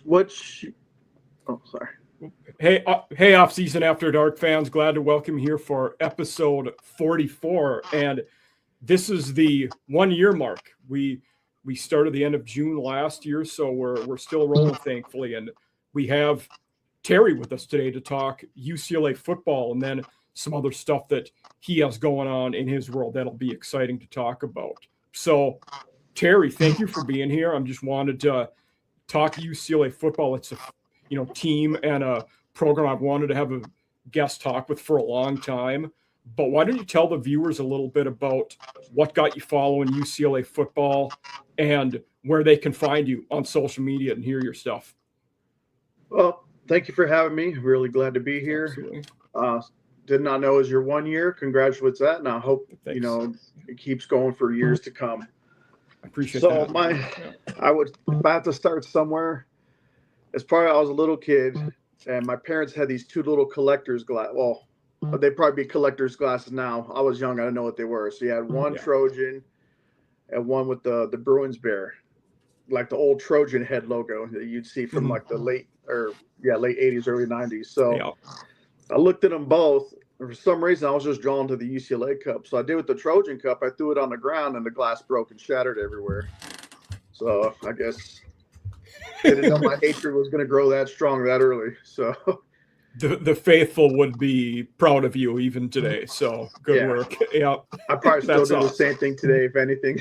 Oh, sorry. Hey, off-season After Dark fans, glad to welcome you here for episode 44, and this is the 1 year mark. We started the end of June last year, so we're still rolling, thankfully, and we have Terry with us today to talk UCLA football and then some other stuff that he has going on in his world that'll be exciting to talk about. So, Terry, thank you for being here. I just wanted to talk UCLA football. It's a team and a program I've wanted to have a guest talk with for a long time. But why don't you tell the viewers a little bit about what got you following UCLA football and where they can find you on social media and hear your stuff? Well, thank you for having me. Really glad to be here. Absolutely. Did not know it was your 1 year. Congratulations with that, and I hope Thanks. It keeps going for years to come. I appreciate that. If I have to start somewhere, it's probably I was a little kid, and my parents had these two little collector's glass. Well, they'd probably be collector's glasses now. I was young, I didn't know what they were. So you had one Trojan and one with the Bruins bear, like the old Trojan head logo that you'd see from like the late 80s, early 90s. So I looked at them both. For some reason, I was just drawn to the UCLA Cup. So I did with the Trojan Cup. I threw it on the ground, and the glass broke and shattered everywhere. So I guess I didn't know my hatred was going to grow that strong that early. So the faithful would be proud of you even today. So good work. Yeah, I probably still do the same thing today, if anything.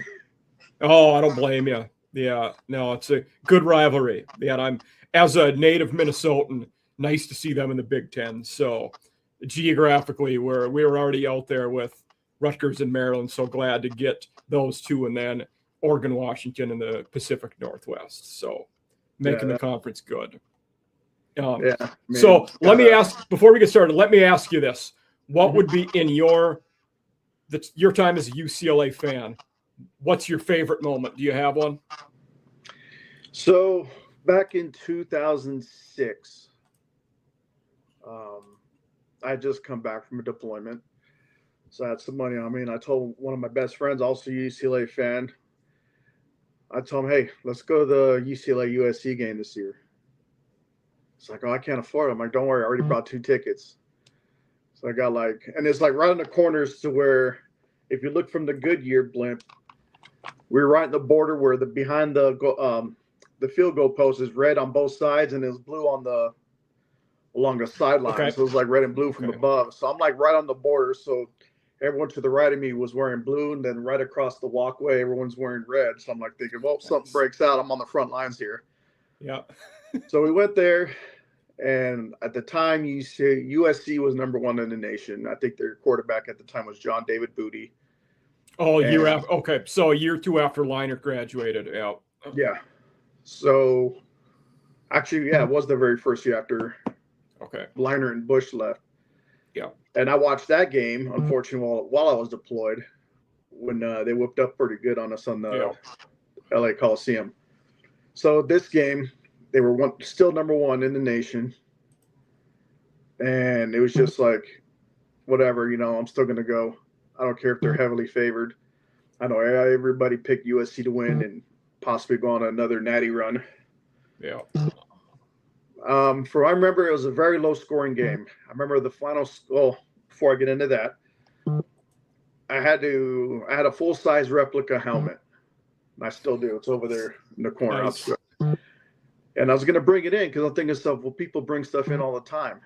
Oh, I don't blame you. Yeah, no, it's a good rivalry. Yeah, I'm as a native Minnesotan, nice to see them in the Big Ten. So geographically, we were already out there with Rutgers and Maryland. So glad to get those two, and then Oregon, Washington, and the Pacific Northwest. So making the conference good. So let me ask, before we get started, let me ask you this. What would be in your time as a UCLA fan, what's your favorite moment? Do you have one? So back in 2006, I had just come back from a deployment. So I had some money on me, and I told one of my best friends, also a UCLA fan, I told him, hey, let's go to the UCLA USC game this year. It's like, oh, I can't afford it. I'm like, don't worry, I already bought 2 tickets. So I got and it's like right in the corners to where if you look from the Goodyear blimp, we're right in the border where behind the field goal post is red on both sides and it's blue along the sideline. Okay. So it was like red and blue from above. So I'm like right on the border. So everyone to the right of me was wearing blue, and then right across the walkway, everyone's wearing red. So I'm like thinking, well, something breaks out. I'm on the front lines here. Yeah. So we went there, and at the time, USC was number 1 in the nation. I think their quarterback at the time was John David Booty. Oh, year after. Okay, so a year or two after Leinart graduated. Yeah. Yeah. So actually, it was the very first year after Leinart and Bush left. Yeah. And I watched that game, unfortunately, while I was deployed, when they whipped up pretty good on us on the LA Coliseum. So this game, they were still number 1 in the nation. And it was just like, whatever, I'm still going to go. I don't care if they're heavily favored. I know everybody picked USC to win and possibly go on another natty run. Yeah. I remember it was a very low scoring game. I remember the final. Well, before I get into that, I had a full size replica helmet. I still do. It's over there in the corner. Nice. And I was going to bring it in because I'm thinking stuff. Well, people bring stuff in all the time.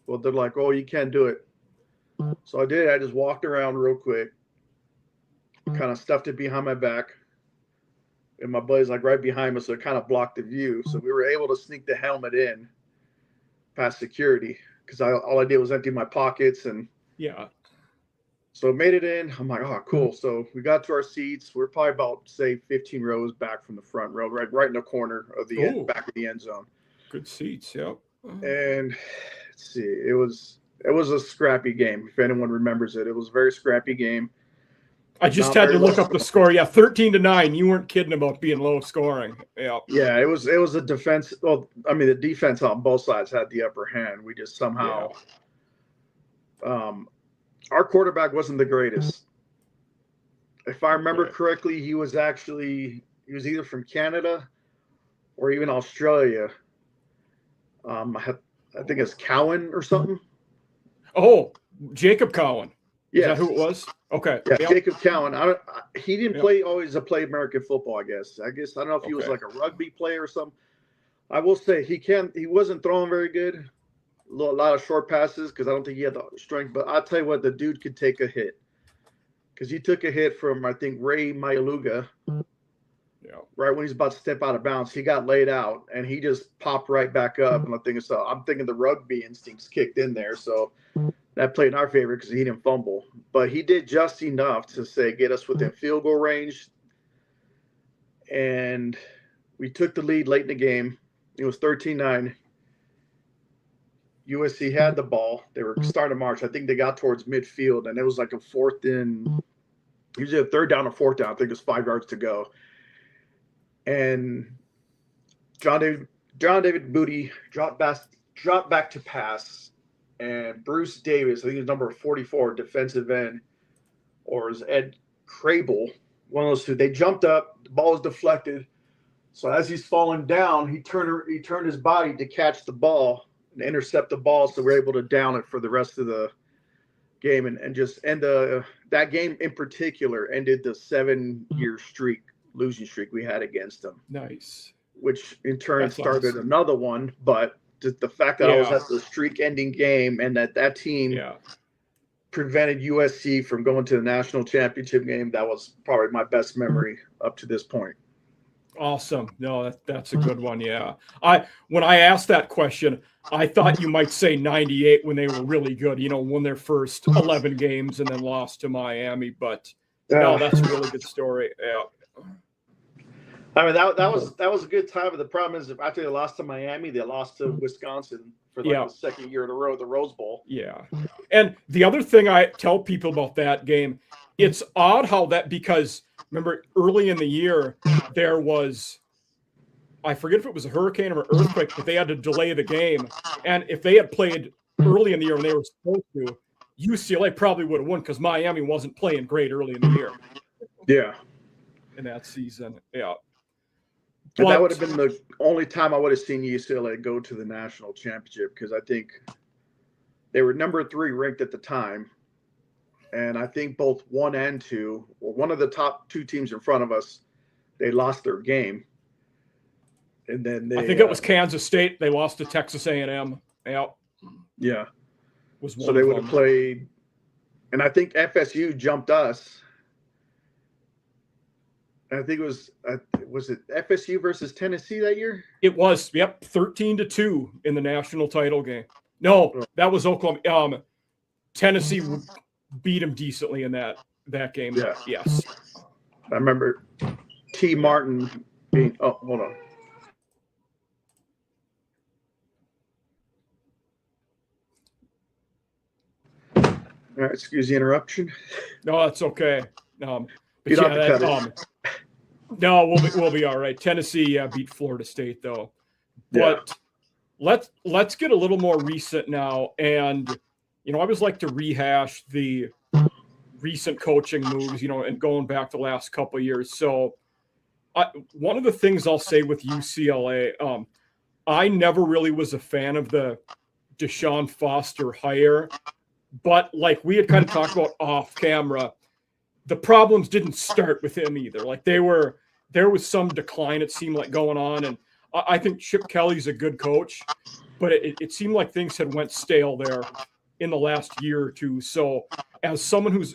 Well, they're like, oh, you can't do it. So I did. I just walked around real quick, kind of stuffed it behind my back. And my buddy's like right behind us, so it kind of blocked the view. So we were able to sneak the helmet in past security because all I did was empty my pockets and so made it in. I'm like, oh, cool. So we got to our seats. We're probably about, say, 15 rows back from the front row, right in the corner of the back of the end zone. Good seats, yeah. And let's see, it was a scrappy game. If anyone remembers it, it was a very scrappy game. I just had to look up the score. Yeah, 13-9. You weren't kidding about being low scoring. Yeah. Yeah, it was a defense. Well, I mean, the defense on both sides had the upper hand. We just somehow, our quarterback wasn't the greatest. If I remember correctly, he was either from Canada or even Australia. I think it's Cowan or something. Oh, Jacob Cowan. Is Yeah, that who it was? Okay. yeah, Yep. Jacob Cowan. He didn't Yep. play American football. I guess I don't know if he was Okay. like a rugby player or something. I will say he wasn't throwing very good. A lot of short passes because I don't think he had the strength. But I'll tell you what, the dude could take a hit because he took a hit from I think Ray Mayaluga. Yeah. Right when he's about to step out of bounds, he got laid out and he just popped right back up. And I'm thinking the rugby instincts kicked in there. So that played in our favor because he didn't fumble. But he did just enough to get us within field goal range. And we took the lead late in the game. It was 13-9. USC had the ball. They were starting to march. I think they got towards midfield, and it was like usually a third down or fourth down. I think it was 5 yards to go. And John David Booty dropped back to pass, and Bruce Davis, I think he's number 44, defensive end, or is Ed Crable, one of those two. They jumped up, the ball was deflected. So as he's falling down, he turned his body to catch the ball and intercept the ball, so we're able to down it for the rest of the game and that game in particular ended the 7-year losing streak we had against them. Nice. Which in turn started awesome. another one, but the fact that I was at the streak-ending game and that team prevented USC from going to the national championship game, that was probably my best memory up to this point. Awesome. No, that's a good one. Yeah. When I asked that question, I thought you might say 98 when they were really good, won their first 11 games and then lost to Miami. But no, that's a really good story. Yeah. I mean, that was a good time. But the problem is, after they lost to Miami, they lost to Wisconsin for the second year in a row at the Rose Bowl. Yeah. And the other thing I tell people about that game, it's odd how because remember early in the year, there was, I forget if it was a hurricane or an earthquake, but they had to delay the game. And if they had played early in the year when they were supposed to, UCLA probably would have won because Miami wasn't playing great early in the year. Yeah. In that season. Yeah. But that would have been the only time I would have seen UCLA go to the national championship because I think they were number 3 ranked at the time. And I think both 1 and 2, or one of the top 2 teams in front of us, they lost their game. And then I think it was Kansas State. They lost to Texas A&M. Yeah. So they would have played, and I think FSU jumped us. I think it was it FSU versus Tennessee that year? It was, 13-2 in the national title game. No, that was Oklahoma. Tennessee beat them decently in that game. Yeah. Yes. I remember T. Martin being – oh, hold on. All right, excuse the interruption. No, that's okay. But no, we'll be all right. Tennessee beat Florida State though. But let's get a little more recent now. And I always like to rehash the recent coaching moves, and going back the last couple of years. So one of the things I'll say with UCLA, I never really was a fan of the Deshaun Foster hire. But like we had kind of talked about off camera, the problems didn't start with him either. Like there was some decline, it seemed like, going on. And I think Chip Kelly's a good coach, but it seemed like things had went stale there in the last year or two. So as someone who's,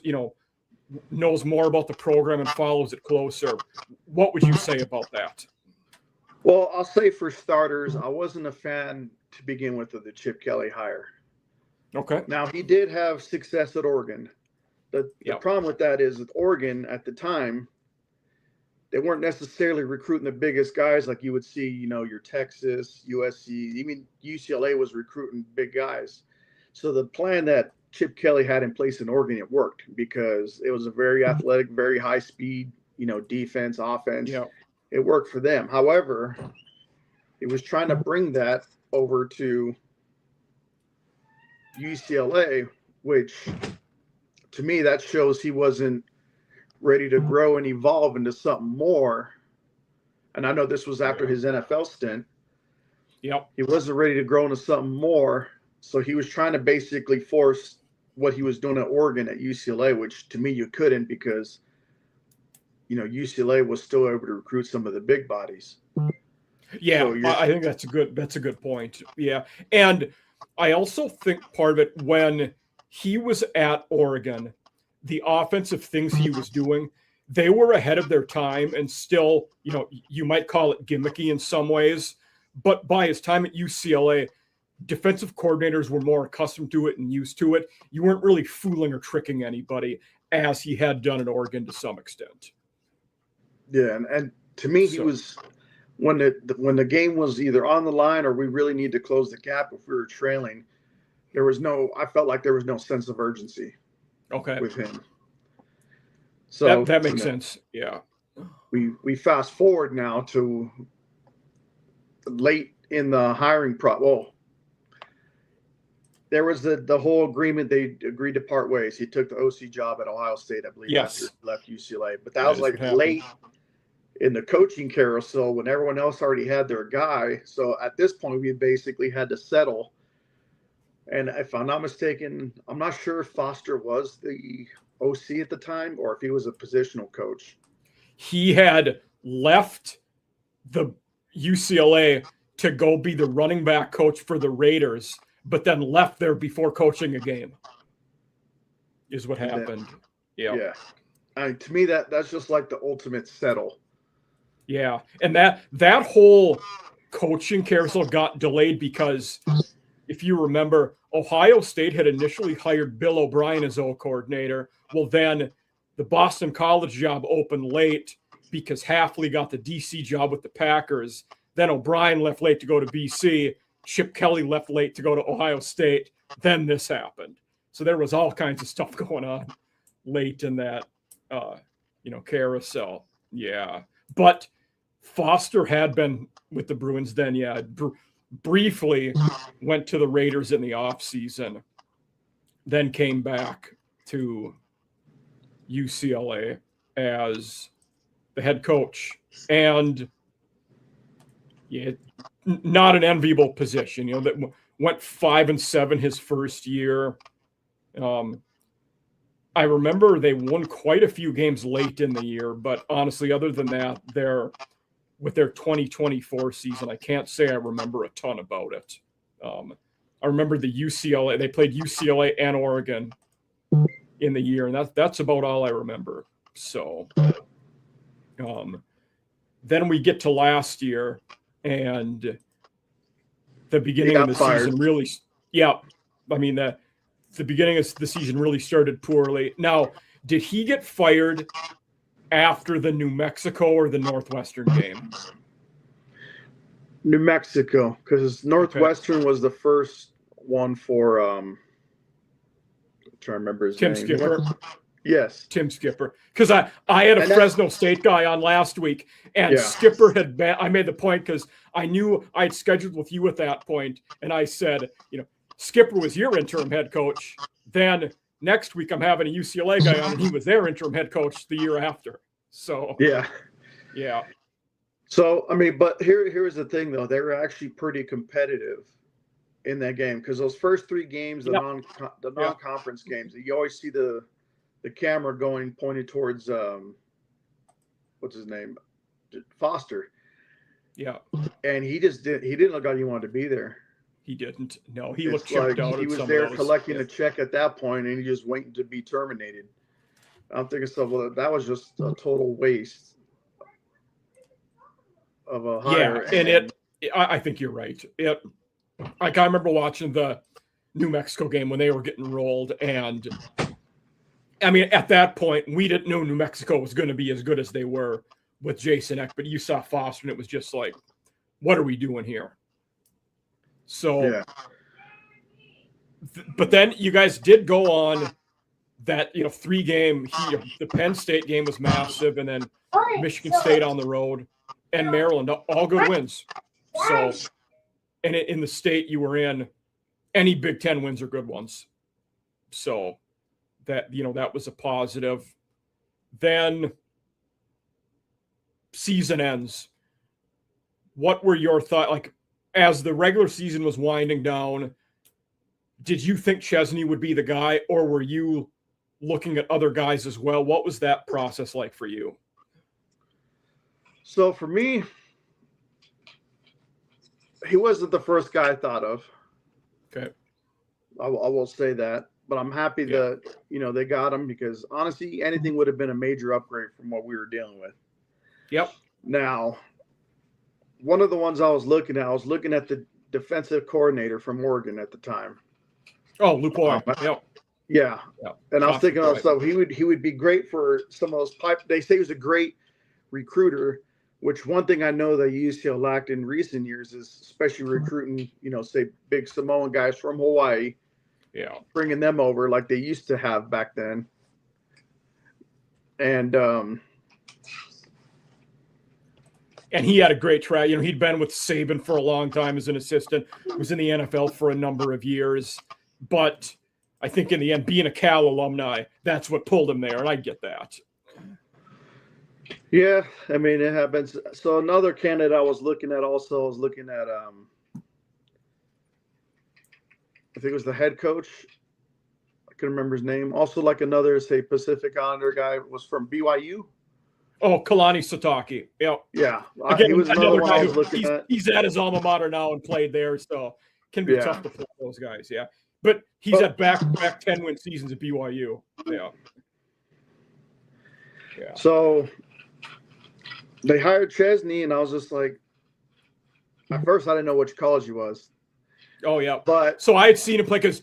knows more about the program and follows it closer, what would you say about that? Well, I'll say for starters, I wasn't a fan to begin with of the Chip Kelly hire. Okay. Now, he did have success at Oregon. The problem with that is with Oregon at the time, they weren't necessarily recruiting the biggest guys like you would see, your Texas, USC, even UCLA was recruiting big guys. So the plan that Chip Kelly had in place in Oregon, it worked because it was a very athletic, very high speed, defense, offense. Yeah. It worked for them. However, he was trying to bring that over to UCLA, which to me, that shows he wasn't ready to grow and evolve into something more. And I know this was after his NFL stint. Yep. He wasn't ready to grow into something more. So he was trying to basically force what he was doing at Oregon at UCLA, which to me you couldn't, because UCLA was still able to recruit some of the big bodies. Yeah, So I think that's a good point. Yeah. And I also think part of it, when he was at Oregon, the offensive things he was doing, they were ahead of their time, and still, you might call it gimmicky in some ways. But by his time at UCLA, defensive coordinators were more accustomed to it and used to it. You weren't really fooling or tricking anybody, as he had done at Oregon to some extent. Yeah, and to me, he was, when the game was either on the line or we really need to close the gap if we were trailing, I felt like there was no sense of urgency with him. So that makes sense. Yeah. We fast forward now to late in the hiring there was the whole agreement. They agreed to part ways. He took the OC job at Ohio State, I believe, after he left UCLA. But that was like late in the coaching carousel when everyone else already had their guy. So at this point, we basically had to settle. And if I'm not mistaken, I'm not sure if Foster was the OC at the time or if he was a positional coach. He had left the UCLA to go be the running back coach for the Raiders, but then left there before coaching a game, is what happened. Yeah. To me, that's just like the ultimate settle. Yeah. And that whole coaching carousel got delayed because, if you remember, Ohio State had initially hired Bill O'Brien as O coordinator. Well, then the Boston College job opened late because Hafley got the DC job with the Packers. Then O'Brien left late to go to BC. Chip Kelly left late to go to Ohio State. Then this happened. So there was all kinds of stuff going on late in that, carousel. Yeah. But Foster had been with the Bruins then. Yeah. Briefly went to the Raiders in the offseason, then came back to UCLA as the head coach. And not an enviable position, that went 5-7 his first year. I remember they won quite a few games late in the year, but honestly, other than that, with their 2024 season, I can't say I remember a ton about it. I remember the UCLA, they played UCLA and Oregon in the year, and that's about all I remember. So then we get to last year, and the beginning of the season really, the beginning of the season really started poorly. Now, did he get fired after the New Mexico or the Northwestern game? New Mexico, because Northwestern was the first one for I'm trying to remember his name. Skipper. Yes. Tim Skipper. Because I had a Fresno State guy on last week, and Skipper I made the point because I knew I'd scheduled with you at that point, and I said, Skipper was your interim head coach. Then next week I'm having a UCLA guy on, and he was their interim head coach the year after. So yeah. So but here's the thing though, they were actually pretty competitive in that game, because those first three games, the non-conference games, you always see the camera pointed towards what's his name, Foster. Yeah, and he didn't look like he wanted to be there. He didn't. No, he looked checked out. He was there collecting a check at that point, and he just waiting to be terminated. I'm thinking stuff. Well, that was just a total waste of a hire. Yeah, and I think you're right. I remember watching the New Mexico game when they were getting rolled, and at that point, we didn't know New Mexico was going to be as good as they were with Jason Eck, but you saw Foster, and it was just like, what are we doing here? So, but then you guys did go on that, 3-game. The Penn State game was massive, and then Michigan State on the road, and Maryland, all good wins. So, and in the state you were in, any Big Ten wins are good ones. So that was a positive. Then season ends. What were your thoughts? Like, as the regular season was winding down, did you think Chesney would be the guy, or were you looking at other guys as well? What was that process like for you? So for me, he wasn't the first guy I thought of. Okay. I will say that. But I'm happy that, they got him, because honestly, anything would have been a major upgrade from what we were dealing with. Yep. Now, one of the ones I was looking at the defensive coordinator from Oregon at the time. Oh, Lupoy. Yep. Yeah. Yep. And I was thinking to myself, he would be great for some of those They say he was a great recruiter, which one thing I know that UCLA lacked in recent years is especially recruiting, say big Samoan guys from Hawaii. Yeah. Bringing them over like they used to have back then. And he had a great track. He'd been with Saban for a long time as an assistant, was in the NFL for a number of years. But I think in the end, being a Cal alumni, that's what pulled him there. And I get that. Yeah, I mean, it happens. So another candidate I was looking at I think it was the head coach. I couldn't remember his name. Also, like another, say, Pacific Islander guy was from BYU. Oh, Kalani Sataki. Yep. Yeah. Again, he was another one I was looking at. He's at his alma mater now and played there, so can be tough to play those guys, yeah. But he's at back-to-back 10-win seasons at BYU. Yeah. Yeah. So they hired Chesney, and I was just like, at first I didn't know which college he was. Oh, yeah. But so I had seen him play because,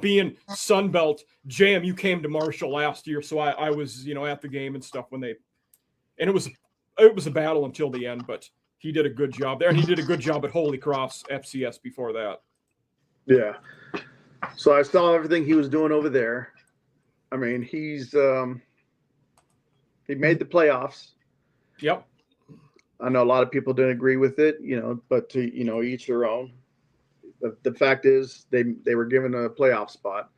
being Sunbelt, JMU came to Marshall last year, so I was, at the game and stuff and it was a battle until the end, but he did a good job there, and he did a good job at Holy Cross FCS before that. Yeah. So I saw everything he was doing over there. I mean, he made the playoffs. Yep. I know a lot of people didn't agree with it, but to, each their own. The fact is they were given a playoff spot.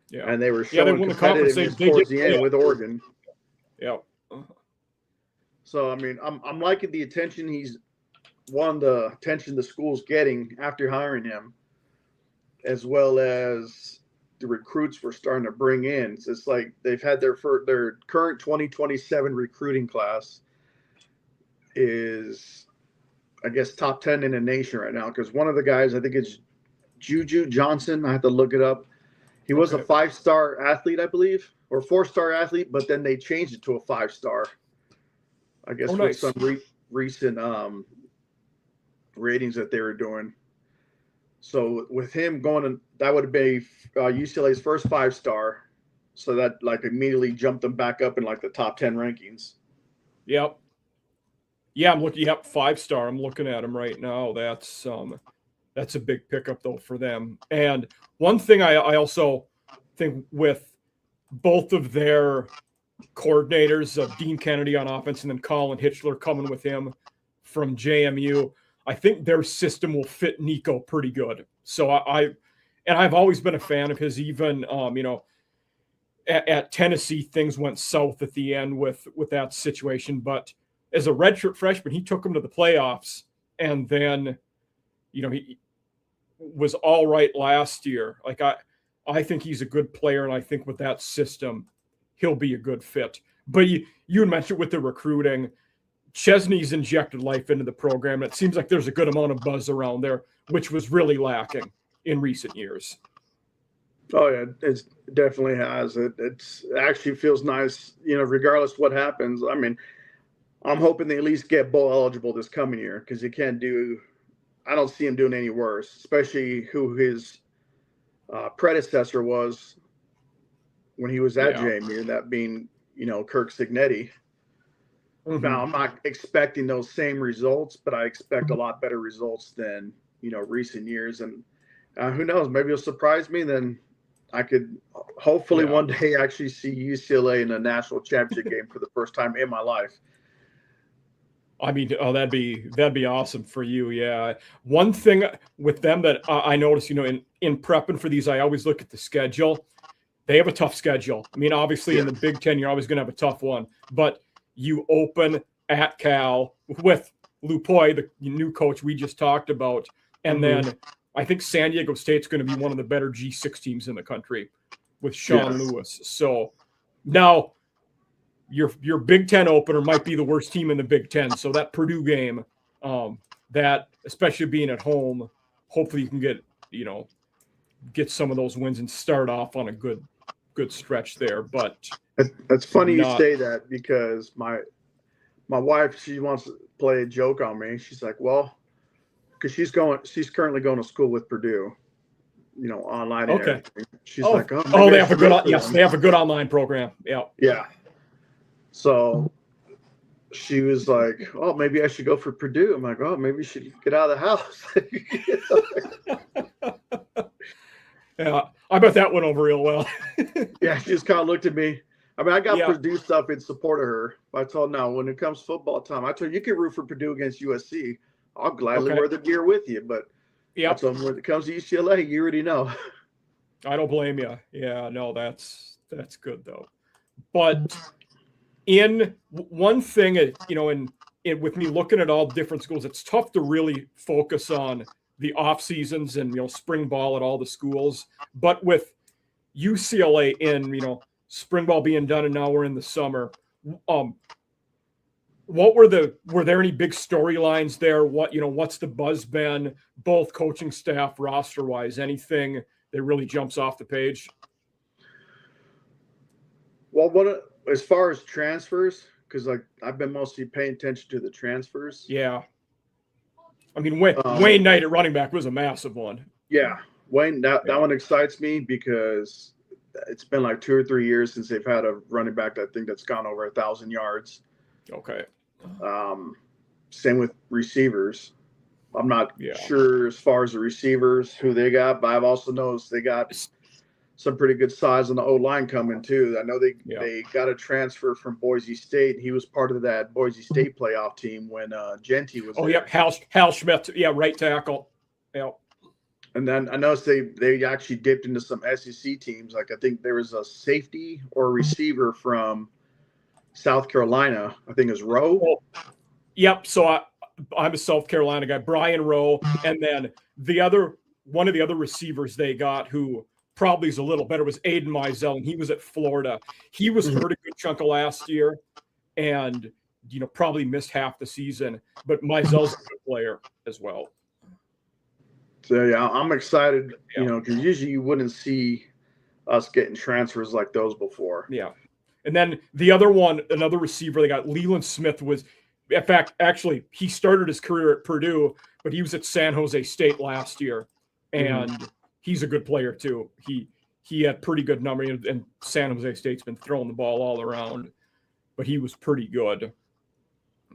Yeah. And they were showing competitiveness towards the end with Oregon. Yep. So, I mean, I'm liking the attention the attention the school's getting after hiring him, as well as the recruits we're starting to bring in. So it's like they've had their current 2027 recruiting class is, I guess, top 10 in the nation right now. Because one of the guys, I think it's Juju Johnson. I have to look it up. He was a 5-star athlete, I believe, or 4-star athlete, but then they changed it to a 5-star. I guess with some recent ratings that they were doing. So with him going, that would be UCLA's first 5-star. So that immediately jumped them back up in the top 10 rankings. Yep. Yeah, I'm looking. Yep, 5-star. I'm looking at him right now. That's a big pickup though for them. And one thing I also think with both of their coordinators, Dean Kennedy on offense and then Colin Hitchler coming with him from JMU, I think their system will fit Nico pretty good. So I've always been a fan of his. Even at Tennessee, things went south at the end with that situation. But as a redshirt freshman, he took him to the playoffs, and then he was all right last year. I think he's a good player, and I think with that system, he'll be a good fit. But you mentioned with the recruiting, Chesney's injected life into the program. And it seems like there's a good amount of buzz around there, which was really lacking in recent years. Oh yeah, it definitely has. It actually feels nice, regardless what happens. I mean, I'm hoping they at least get bowl eligible this coming year, because I don't see him doing any worse, especially who his predecessor was when he was at JMU, that being, Kirk Signetti. Mm-hmm. Now, I'm not expecting those same results, but I expect a lot better results than, recent years. And who knows, maybe it'll surprise me. Then I could hopefully one day actually see UCLA in a national championship game for the first time in my life. I mean, that'd be awesome for you. Yeah. One thing with them that I noticed, in prepping for these, I always look at the schedule. They have a tough schedule. I mean, obviously in the Big Ten, you're always going to have a tough one, but you open at Cal with Lupoy, the new coach we just talked about. And then I think San Diego State's going to be one of the better G6 teams in the country with Sean Lewis. So now your Big Ten opener might be the worst team in the Big Ten. So that Purdue game, that especially being at home, hopefully you can get some of those wins and start off on a good stretch there. But that's funny you say that, because my wife, she wants to play a joke on me. She's like, well, because she's currently going to school with Purdue, online and everything. She's like, they have a good online program. Yeah. So she was like, oh, maybe I should go for Purdue. I'm like, oh, maybe you should get out of the house. Yeah, I bet that went over real well. Yeah, she just kind of looked at me. I mean, I got Purdue stuff in support of her. But I told her, no, when it comes football time, I told her, you can root for Purdue against USC. I'll gladly wear the gear with you. But I told her, when it comes to UCLA, you already know. I don't blame you. Yeah, no, that's good though. But in one thing, in with me looking at all different schools, it's tough to really focus on the off seasons and spring ball at all the schools. But with UCLA in spring ball being done and now we're in the summer, what were there any big storylines there? What's the buzz been, both coaching staff, roster wise? Anything that really jumps off the page? Well, as far as transfers, because I've been mostly paying attention to the transfers. Yeah. I mean, Wayne Knight at running back was a massive one. Yeah. Wayne, that one excites me because it's been like 2 or 3 years since they've had a running back that's gone over 1,000 yards. Okay. Same with receivers. I'm not sure as far as the receivers who they got, but I've also noticed they got some pretty good size on the O-line coming too. I know they got a transfer from Boise State. He was part of that Boise State playoff team when Genty was there. Hal Schmidt. Yeah, right tackle. Yeah. And then I noticed they actually dipped into some SEC teams. Like I think there was a safety or a receiver from South Carolina. I think it's Rowe. Yep. So I'm a South Carolina guy, Brian Rowe, and then one of the other receivers they got who probably is a little better was Aiden Mizell, and he was at Florida. He was hurt a good chunk of last year and probably missed half the season, but Mizell's a good player as well. So yeah, I'm excited, because usually you wouldn't see us getting transfers like those before. Yeah. And then the other one, another receiver they got, Leland Smith, was, in fact, actually he started his career at Purdue, but he was at San Jose State last year, and he's a good player too. He had pretty good number, and San Jose State's been throwing the ball all around, but he was pretty good.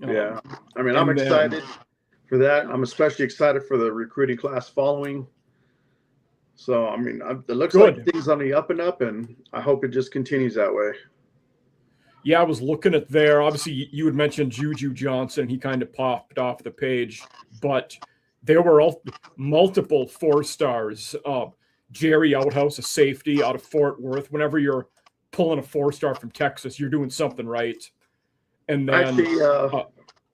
Yeah, I mean, I'm excited for that. I'm especially excited for the recruiting class following. So, I mean, it looks like things on the up and up, and I hope it just continues that way. Yeah, I was looking at there. Obviously, you had mentioned Juju Johnson. He kind of popped off the page, but there were multiple 4-stars. Jerry Outhouse, a safety out of Fort Worth. Whenever you're pulling a 4-star from Texas, you're doing something right. And then actually,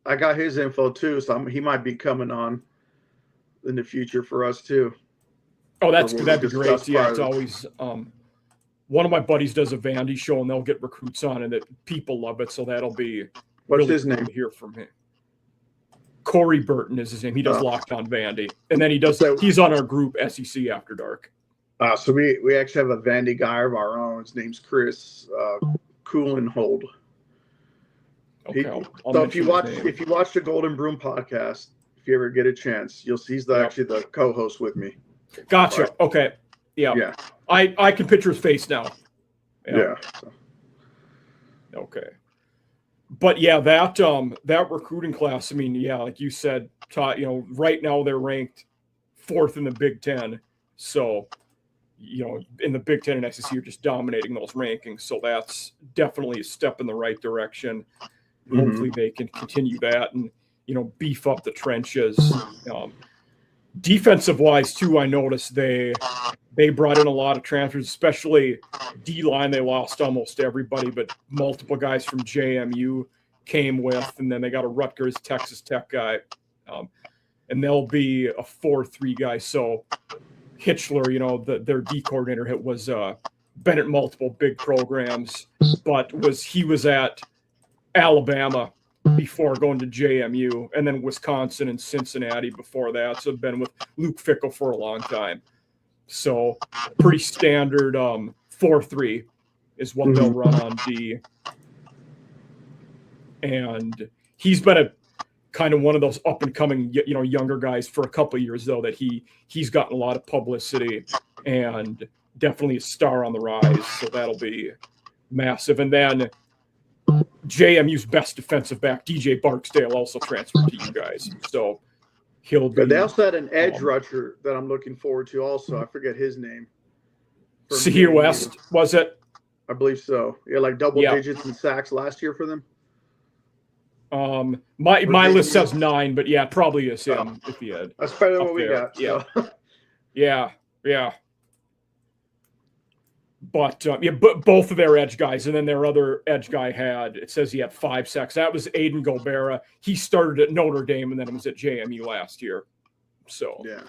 I got his info too, so he might be coming on in the future for us too. Oh, that'd be great. Yeah, it's always one of my buddies does a Vandy show, and they'll get recruits on, and people love it. So that'll be what's his name? To hear from him. Corey Burton is his name. He does Locked On Vandy, and then he's on our group SEC After Dark. So we actually have a Vandy guy of our own. His name's Chris Coolenhold. Okay. So if you watch the Golden Broom podcast, if you ever get a chance, you'll see he's actually the co-host with me. Gotcha. Right. Okay. Yeah. I can picture his face now. Yeah. Okay. But yeah, that recruiting class, I mean, yeah, like you said, right now they're ranked 4th in the Big Ten. So, in the Big Ten and SEC, you're just dominating those rankings. So that's definitely a step in the right direction. Hopefully they can continue that and, beef up the trenches. Defensive wise too, I noticed they brought in a lot of transfers, especially D-line. They lost almost everybody, but multiple guys from JMU came with, and then they got a Rutgers, Texas Tech guy. and they'll be a 4-3 guy. So Hitchler, their D coordinator, was been at multiple big programs, but he was at Alabama before going to JMU, and then Wisconsin and Cincinnati before that. So been with Luke Fickell for a long time. So pretty standard 4-3 is what they'll run on D. And he's been a kind of one of those up and coming, younger guys for a couple of years, though, that he's gotten a lot of publicity and definitely a star on the rise. So that'll be massive. And then JMU's best defensive back, DJ Barksdale, also transferred to you guys. So he'll be. But they also had an edge rusher that I'm looking forward to also. I forget his name. Sahir West, was it? I believe so. Yeah, like double digits in sacks last year for them. My list says 9, but yeah, probably is him if he had. That's better than what we got. Yeah. So. yeah. But both of their edge guys, and then their other edge guy it says he had 5 sacks. That was Aiden Gobera. He started at Notre Dame and then was at JMU last year. So yeah.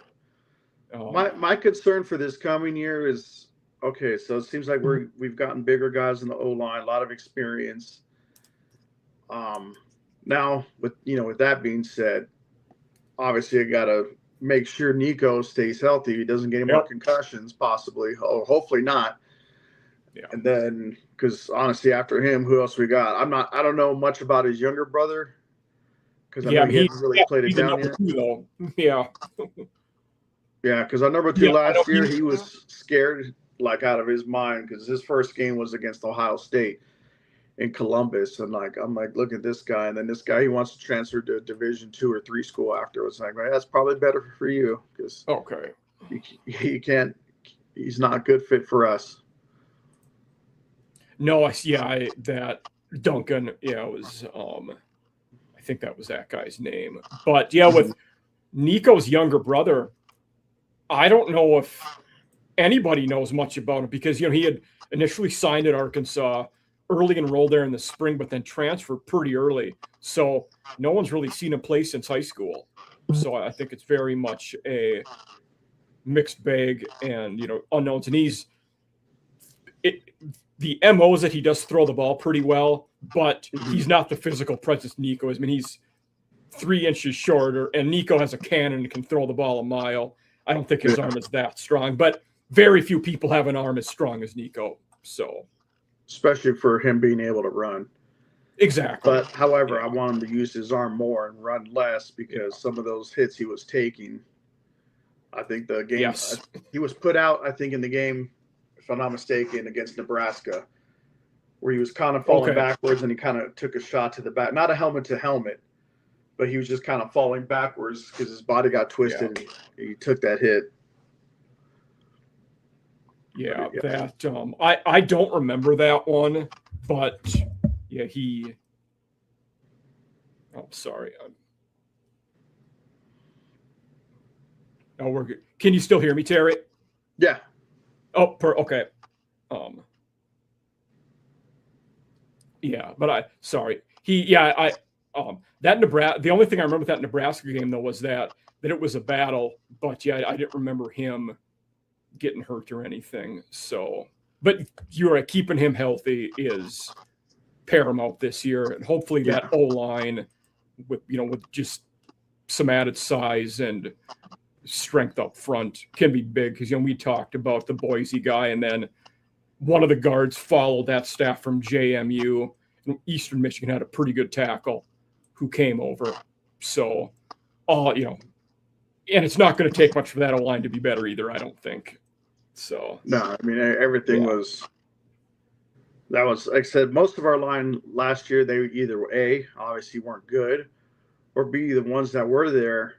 My concern for this coming year is okay. So it seems like we've gotten bigger guys in the O line, a lot of experience. Now with that being said, obviously I got to make sure Nico stays healthy. He doesn't get any more concussions, possibly, or hopefully not. Yeah. And then, because honestly, after him, who else we got? I don't know much about his younger brother because I know he hasn't really played it down yet. 2, though. Yeah. Yeah, because on number 2 last year, he was scared like out of his mind because his first game was against Ohio State in Columbus, and I'm like, look at this guy, and then this guy, he wants to transfer to a Division 2 or 3 school afterwards. Like, that's probably better for you because he can't. He's not a good fit for us. No, that Duncan, it was I think that was that guy's name. But with Nico's younger brother, I don't know if anybody knows much about him because he had initially signed at Arkansas, early enrolled there in the spring, but then transferred pretty early. So no one's really seen him play since high school. So I think it's very much a mixed bag and unknowns. And the MO is that he does throw the ball pretty well, but he's not the physical presence Nico is. I mean, he's 3 inches shorter, and Nico has a cannon and can throw the ball a mile. I don't think his arm is that strong, but very few people have an arm as strong as Nico. So, especially for him being able to run. Exactly. But however, I want him to use his arm more and run less because some of those hits he was taking, I think the game he was put out, I think in the game, if I'm not mistaken, against Nebraska, where he was kind of falling backwards and he kind of took a shot to the back, not a helmet to helmet, but he was just kind of falling backwards because his body got twisted. And he took that hit. Yeah, that I don't remember that one, but he. Oh, sorry. We're good. Can you still hear me, Terry? Yeah. Oh, okay. Yeah, but that Nebraska. The only thing I remember with that Nebraska game though was that it was a battle, but I didn't remember him getting hurt or anything. So, but you're right, keeping him healthy is paramount this year, and hopefully that O line with just some added size and strength up front can be big because we talked about the Boise guy, and then one of the guards followed that staff from JMU. And Eastern Michigan had a pretty good tackle who came over. So, and it's not going to take much for that O line to be better either, I don't think. So no, I mean everything was. That was, like I said, most of our line last year, they either A, obviously weren't good, or B, the ones that were there,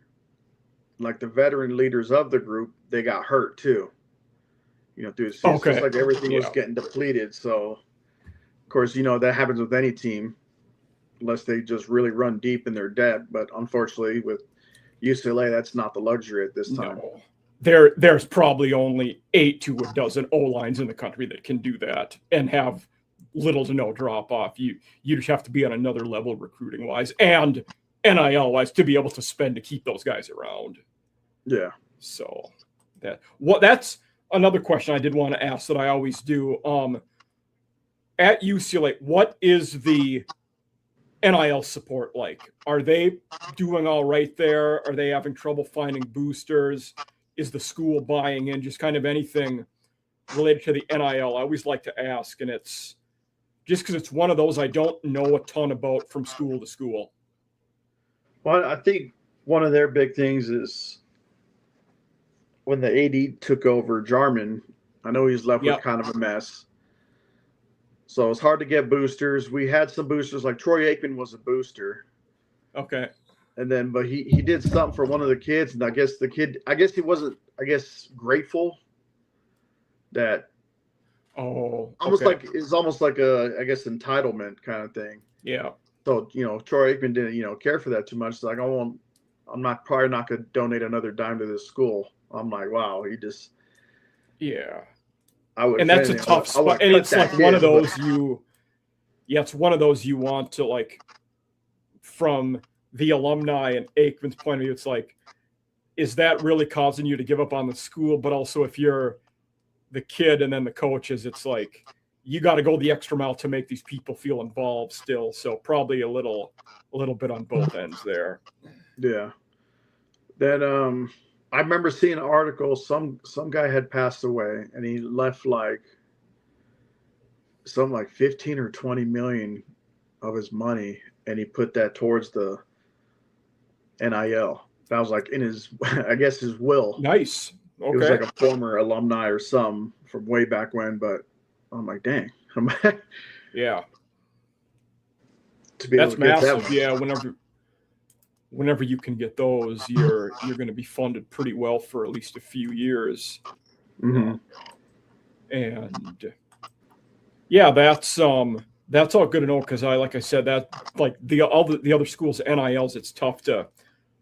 like the veteran leaders of the group, they got hurt too. Through the season. It's just like everything was getting depleted. So, of course, that happens with any team, unless they just really run deep in their debt. But unfortunately, with UCLA, that's not the luxury at this time. No. There's probably only 8 to a dozen O-lines in the country that can do that and have little to no drop off. You just have to be on another level recruiting wise and NIL wise to be able to spend to keep those guys around. Yeah. So that's another question I did want to ask that I always do. At UCLA, what is the NIL support like? Are they doing all right there? Are they having trouble finding boosters? Is the school buying in? Just kind of anything related to the NIL. I always like to ask, and it's just because it's one of those I don't know a ton about from school to school. Well, I think one of their big things is when the AD took over Jarman, I know he's left with kind of a mess. So it's hard to get boosters. We had some boosters, like Troy Aikman was a booster. Okay. And then, but he did something for one of the kids, and I guess he wasn't, grateful that. Oh, almost like it's almost like a, entitlement kind of thing. Yeah. So, Troy Aikman didn't, care for that too much. It's like, I'm probably not going to donate another dime to this school. I'm like, wow, he just. Yeah. And that's a tough spot. And it's like one of those it's one of those you want to, like, from the alumni and Aikman's point of view, it's like, is that really causing you to give up on the school? But also if you're the kid and then the coaches, it's like, you got to go the extra mile to make these people feel involved still. So probably a little bit on both ends there. Yeah. Then, I remember seeing an article, some guy had passed away and he left like 15 or 20 million of his money, and he put that towards the NIL. That was like in his, I guess, his will. Nice. Okay. It was like a former alumni or some from way back when, but I'm like, dang. Yeah. To be That's able to massive. Get that whenever you can get those, you're going to be funded pretty well for at least a few years. Mm-hmm. And yeah, that's all good to know, because like I said, that like the other schools' NILs, it's tough to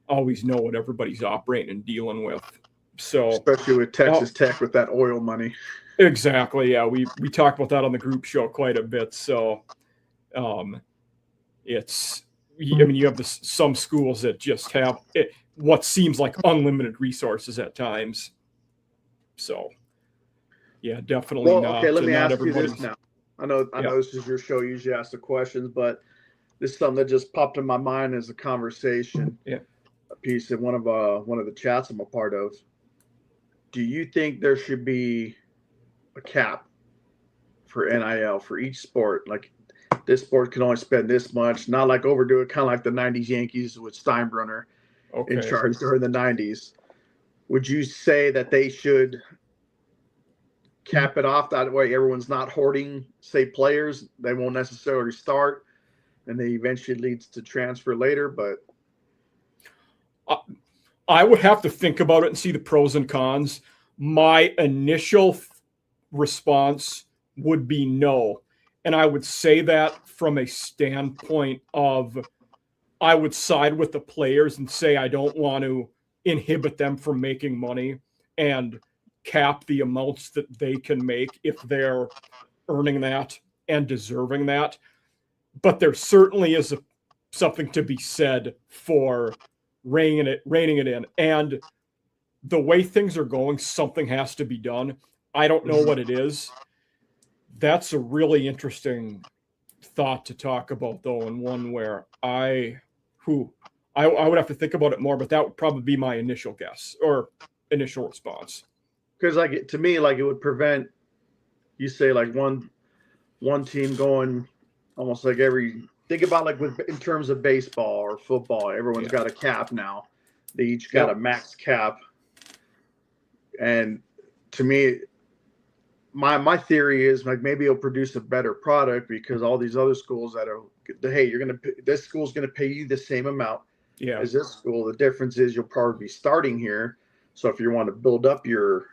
always know what everybody's operating and dealing with. So especially with Texas Tech with that oil money. Exactly. Yeah, we talked about that on the group show quite a bit. So you have some schools that just have what seems like unlimited resources at times. So, yeah, definitely not. Okay, let me ask you this now. I know this is your show. You usually ask the questions, but this is something that just popped in my mind as a conversation. Yeah. A piece in one of the chats I'm a part of. Do you think there should be a cap for NIL for each sport? Like, this sport can only spend this much, not like overdo it, kind of like the 90s Yankees with Steinbrenner in charge during the 90s. Would you say that they should cap it off that way? Everyone's not hoarding, say, players. They won't necessarily start, and they eventually leads to transfer later. But I would have to think about it and see the pros and cons. My initial response would be no. And I would say that from a standpoint of, I would side with the players and say I don't want to inhibit them from making money and cap the amounts that they can make if they're earning that and deserving that. But there certainly is something to be said for reining it in. And the way things are going, something has to be done. I don't know what it is. That's a really interesting thought to talk about, though, and one where I would have to think about it more, but that would probably be my initial guess or initial response. Because, like, to me, like, it would prevent, you say, like, one team going almost like think about, like, in terms of baseball or football, everyone's got a cap now. They each got a max cap. And to me, my theory is, like, maybe it'll produce a better product because all these other schools that are, hey, this school's going to pay you the same amount as this school. The difference is you'll probably be starting here. So if you want to build up your,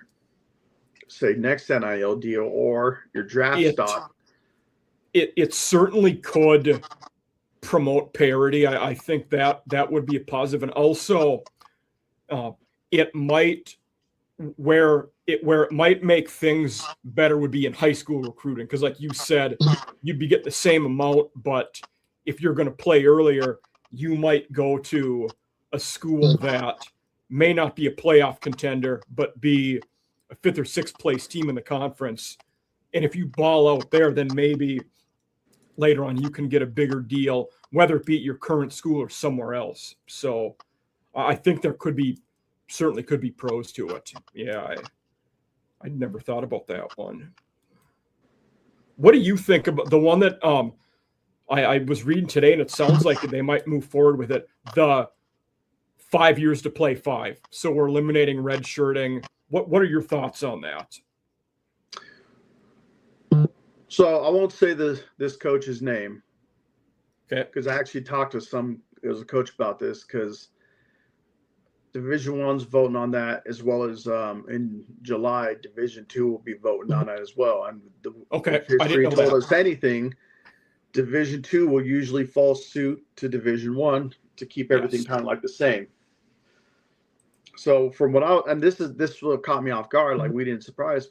say, next NIL deal or your draft stock. It certainly could promote parity. I think that would be a positive. And also it might, where it might make things better would be in high school recruiting. Because like you said, you'd be getting the same amount, but if you're going to play earlier, you might go to a school that may not be a playoff contender, but be a 5th or 6th place team in the conference. And if you ball out there, then maybe later on you can get a bigger deal, whether it be at your current school or somewhere else. So I think there certainly could be pros to it. Yeah, I never thought about that one. What do you think about the one that I was reading today, and it sounds like they might move forward with it, the 5 years to play 5. So we're eliminating redshirting. What are your thoughts on that? So I won't say this coach's name, okay, because I actually talked to a coach about this, because Division I's voting on that, as well as in July, Division II will be voting on that as well. And if history told us anything, Division II will usually fall suit to Division I to keep everything kind of like the same. So from what this will caught me off guard, like we didn't surprise,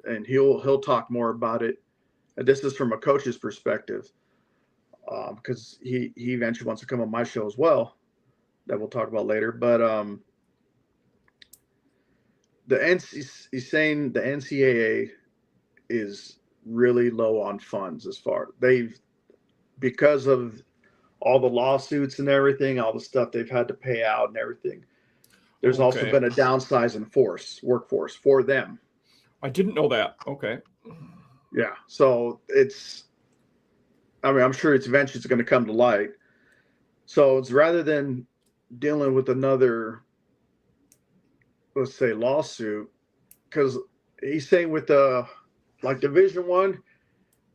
and he'll talk more about it. And this is from a coach's perspective, because he eventually wants to come on my show as well, that we'll talk about later. But he's saying the NCAA is really low on funds because of all the lawsuits and everything, all the stuff they've had to pay out and everything. There's also been a downsize in workforce for them. I didn't know that. Okay. Yeah. So I'm sure eventually it's going to come to light. So it's rather than dealing with another, let's say, lawsuit, because he's saying with Division I,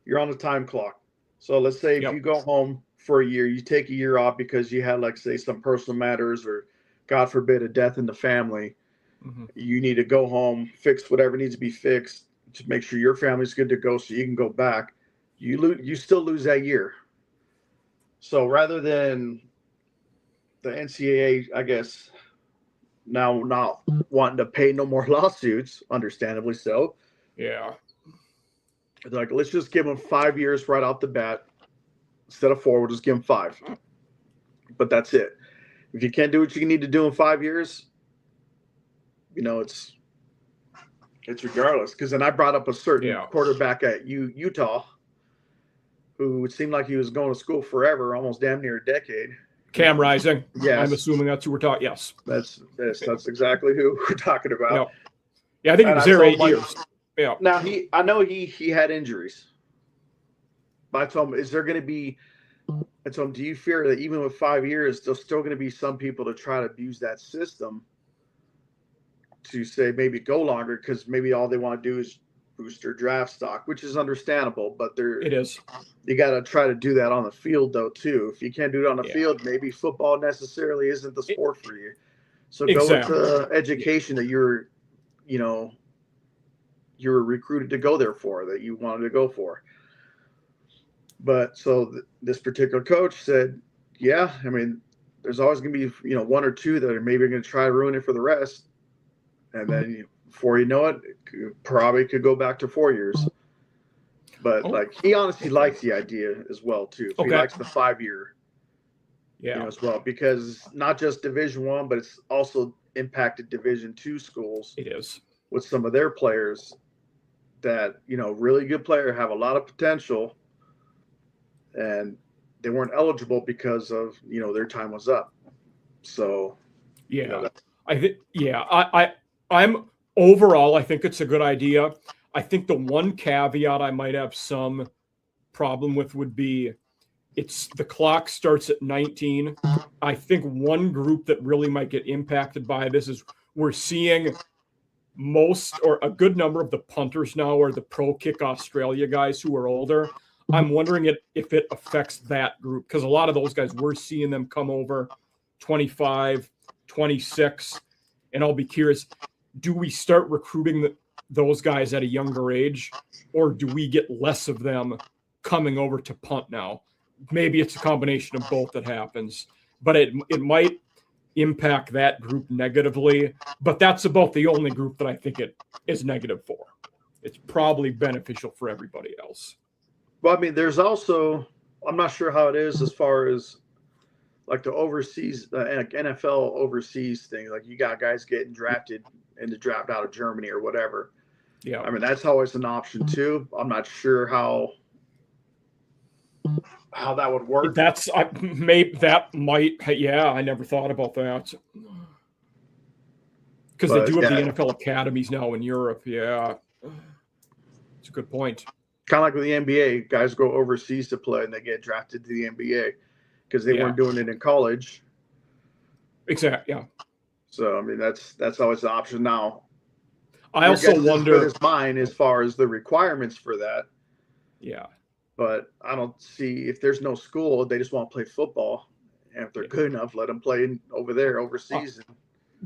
you're on the time clock. So let's say if you go home for a year, you take a year off because you had, like, say, some personal matters or, God forbid, a death in the family. Mm-hmm. You need to go home, fix whatever needs to be fixed to make sure your family's good to go so you can go back. You still lose that year. So rather than the NCAA, I guess, now not wanting to pay no more lawsuits, understandably so. Yeah. Like, let's just give them 5 years right off the bat. Instead of 4, we'll just give them 5. But that's it. If you can't do what you need to do in 5 years, it's regardless. Because then I brought up a certain quarterback at Utah who it seemed like he was going to school forever, almost damn near a decade. Cam Rising. Yes. I'm assuming that's who we're talking. Yes. That's exactly who we're talking about. Yep. Yeah, I think he was there 8 years. Yeah. Now I know he had injuries. But I told him, do you fear that even with 5 years, there's still going to be some people to try to abuse that system to say maybe go longer, because maybe all they want to do is boost their draft stock, which is understandable, but it is. You got to try to do that on the field though too. If you can't do it on the field, maybe football necessarily isn't the sport for you. So go with the education that you're recruited to go there for, that you wanted to go for. But so this particular coach said, there's always going to be, 1 or 2 that are maybe going to try to ruin it for the rest. And then before you know it, probably could go back to 4 years. But he honestly likes the idea as well too. He likes the 5-year, as well, because not just Division I, but it's also impacted Division II schools. It is, with some of their players that, really good player, have a lot of potential, and they weren't eligible because of, their time was up. So I'm overall, I think it's a good idea. I think the one caveat I might have some problem with would be the clock starts at 19. I think one group that really might get impacted by this is we're seeing most or a good number of the punters now are the Pro Kick Australia guys who are older. I'm wondering if it affects that group, because a lot of those guys, we're seeing them come over 25, 26, and I'll be curious, do we start recruiting those guys at a younger age, or do we get less of them coming over to punt now? Maybe it's a combination of both that happens, but it might impact that group negatively, but that's about the only group that I think it is negative for. It's probably beneficial for everybody else. Well, there's also, I'm not sure how it is as far as like the overseas, NFL overseas thing. Like you got guys getting drafted in the draft out of Germany or whatever. Yeah. I mean, that's always an option too. I'm not sure how that would work. That might. Yeah, I never thought about that. Because they do have the NFL academies now in Europe. Yeah. It's a good point. Kind of like with the NBA, guys go overseas to play and they get drafted to the NBA because they weren't doing it in college. Exactly. Yeah. So I mean, that's always an option now. I also wonder. As good as mine as far as the requirements for that. Yeah. But I don't see, if there's no school, they just want to play football. And if they're good enough, let them play over there overseas.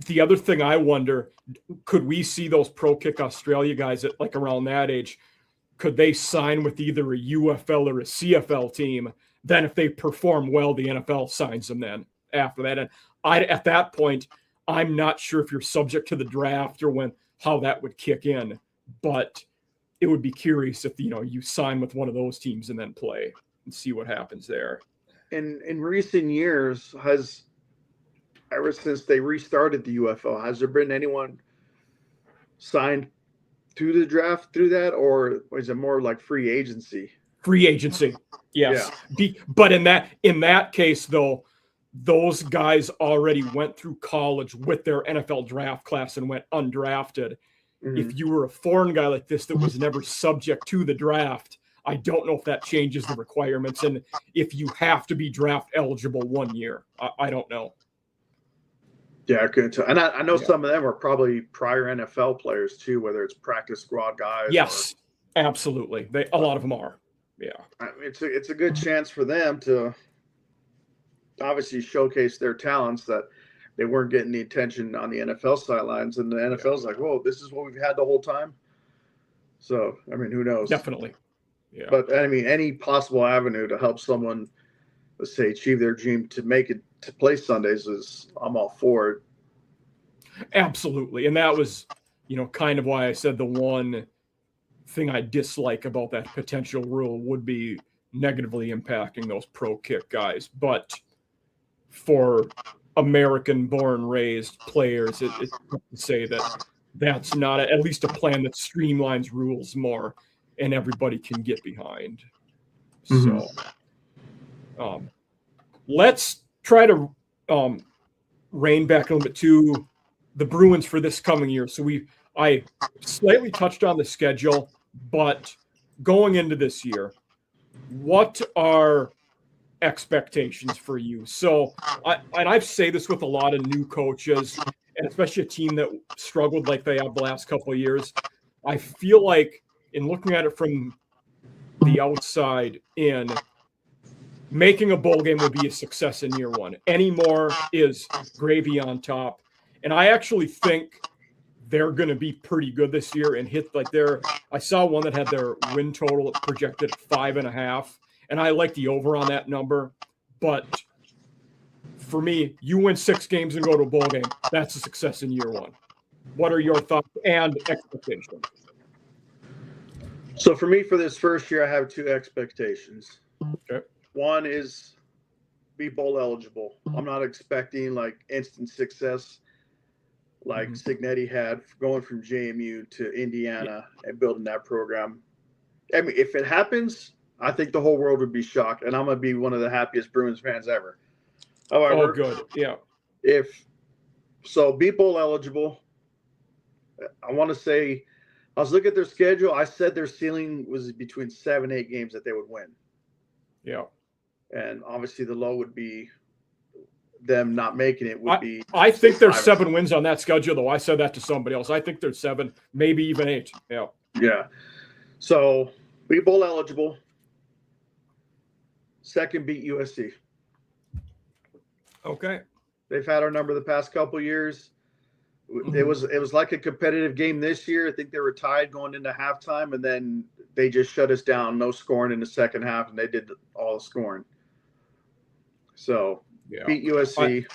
The other thing I wonder, could we see those Pro Kick Australia guys at like around that age? Could they sign with either a UFL or a CFL team? Then if they perform well, the NFL signs them then after that. And at that point, I'm not sure if you're subject to the draft or how that would kick in, but it would be curious if, you sign with one of those teams and then play and see what happens there. In recent years, ever since they restarted the UFL, has there been anyone signed through the draft through that, or is it more like free agency? Free agency, yes. Yeah. But in that case, though, those guys already went through college with their NFL draft class and went undrafted. Mm-hmm. If you were a foreign guy like this that was never subject to the draft, I don't know if that changes the requirements. And if you have to be draft eligible 1 year, I don't know. Yeah, I couldn't tell. And I know some of them are probably prior NFL players too, whether it's practice squad guys. Yes, absolutely. A lot of them are. Yeah. It's a good chance for them to obviously showcase their talents that they weren't getting the attention on the NFL sidelines. And the NFL's like, whoa, this is what we've had the whole time. So, I mean, who knows? Definitely. Yeah. But, I mean, any possible avenue to help someone, let's say, achieve their dream to make it to play Sundays I'm all for it. Absolutely. And that was, kind of why I said the one thing I dislike about that potential rule would be negatively impacting those pro kick guys. But for American born raised players, it's to say that that's not at least a plan that streamlines rules more and everybody can get behind. Mm-hmm. So let's try to rein back a little bit to the Bruins for this coming year. So I slightly touched on the schedule, but going into this year, what are expectations for you? So I say this with a lot of new coaches, and especially a team that struggled like they have the last couple of years. I feel like in looking at it from the outside in, making a bowl game would be a success in year one. Any more is gravy on top. And I actually think they're going to be pretty good this year and hit I saw one that had their win total projected at 5.5. And I like the over on that number. But for me, you win 6 games and go to a bowl game. That's a success in year one. What are your thoughts and expectations? So for me, for this first year, I have 2 expectations. Okay. One is be bowl eligible. I'm not expecting like instant success like Signetti had going from JMU to Indiana and building that program. I mean, if it happens, I think the whole world would be shocked, and I'm going to be one of the happiest Bruins fans ever. However, good. Yeah. Be bowl eligible. I want to say, I was looking at their schedule. I said their ceiling was between 7 and 8 games that they would win. Yeah. And obviously the low would be them not making it I think there's 7 wins on that schedule, though. I said that to somebody else. I think there's 7, maybe even 8. Yeah. Yeah. So be bowl eligible. Second, beat USC. Okay. They've had our number the past couple of years. It was like a competitive game this year. I think they were tied going into halftime, and then they just shut us down. No scoring in the second half, and they did all the scoring. So beat USC.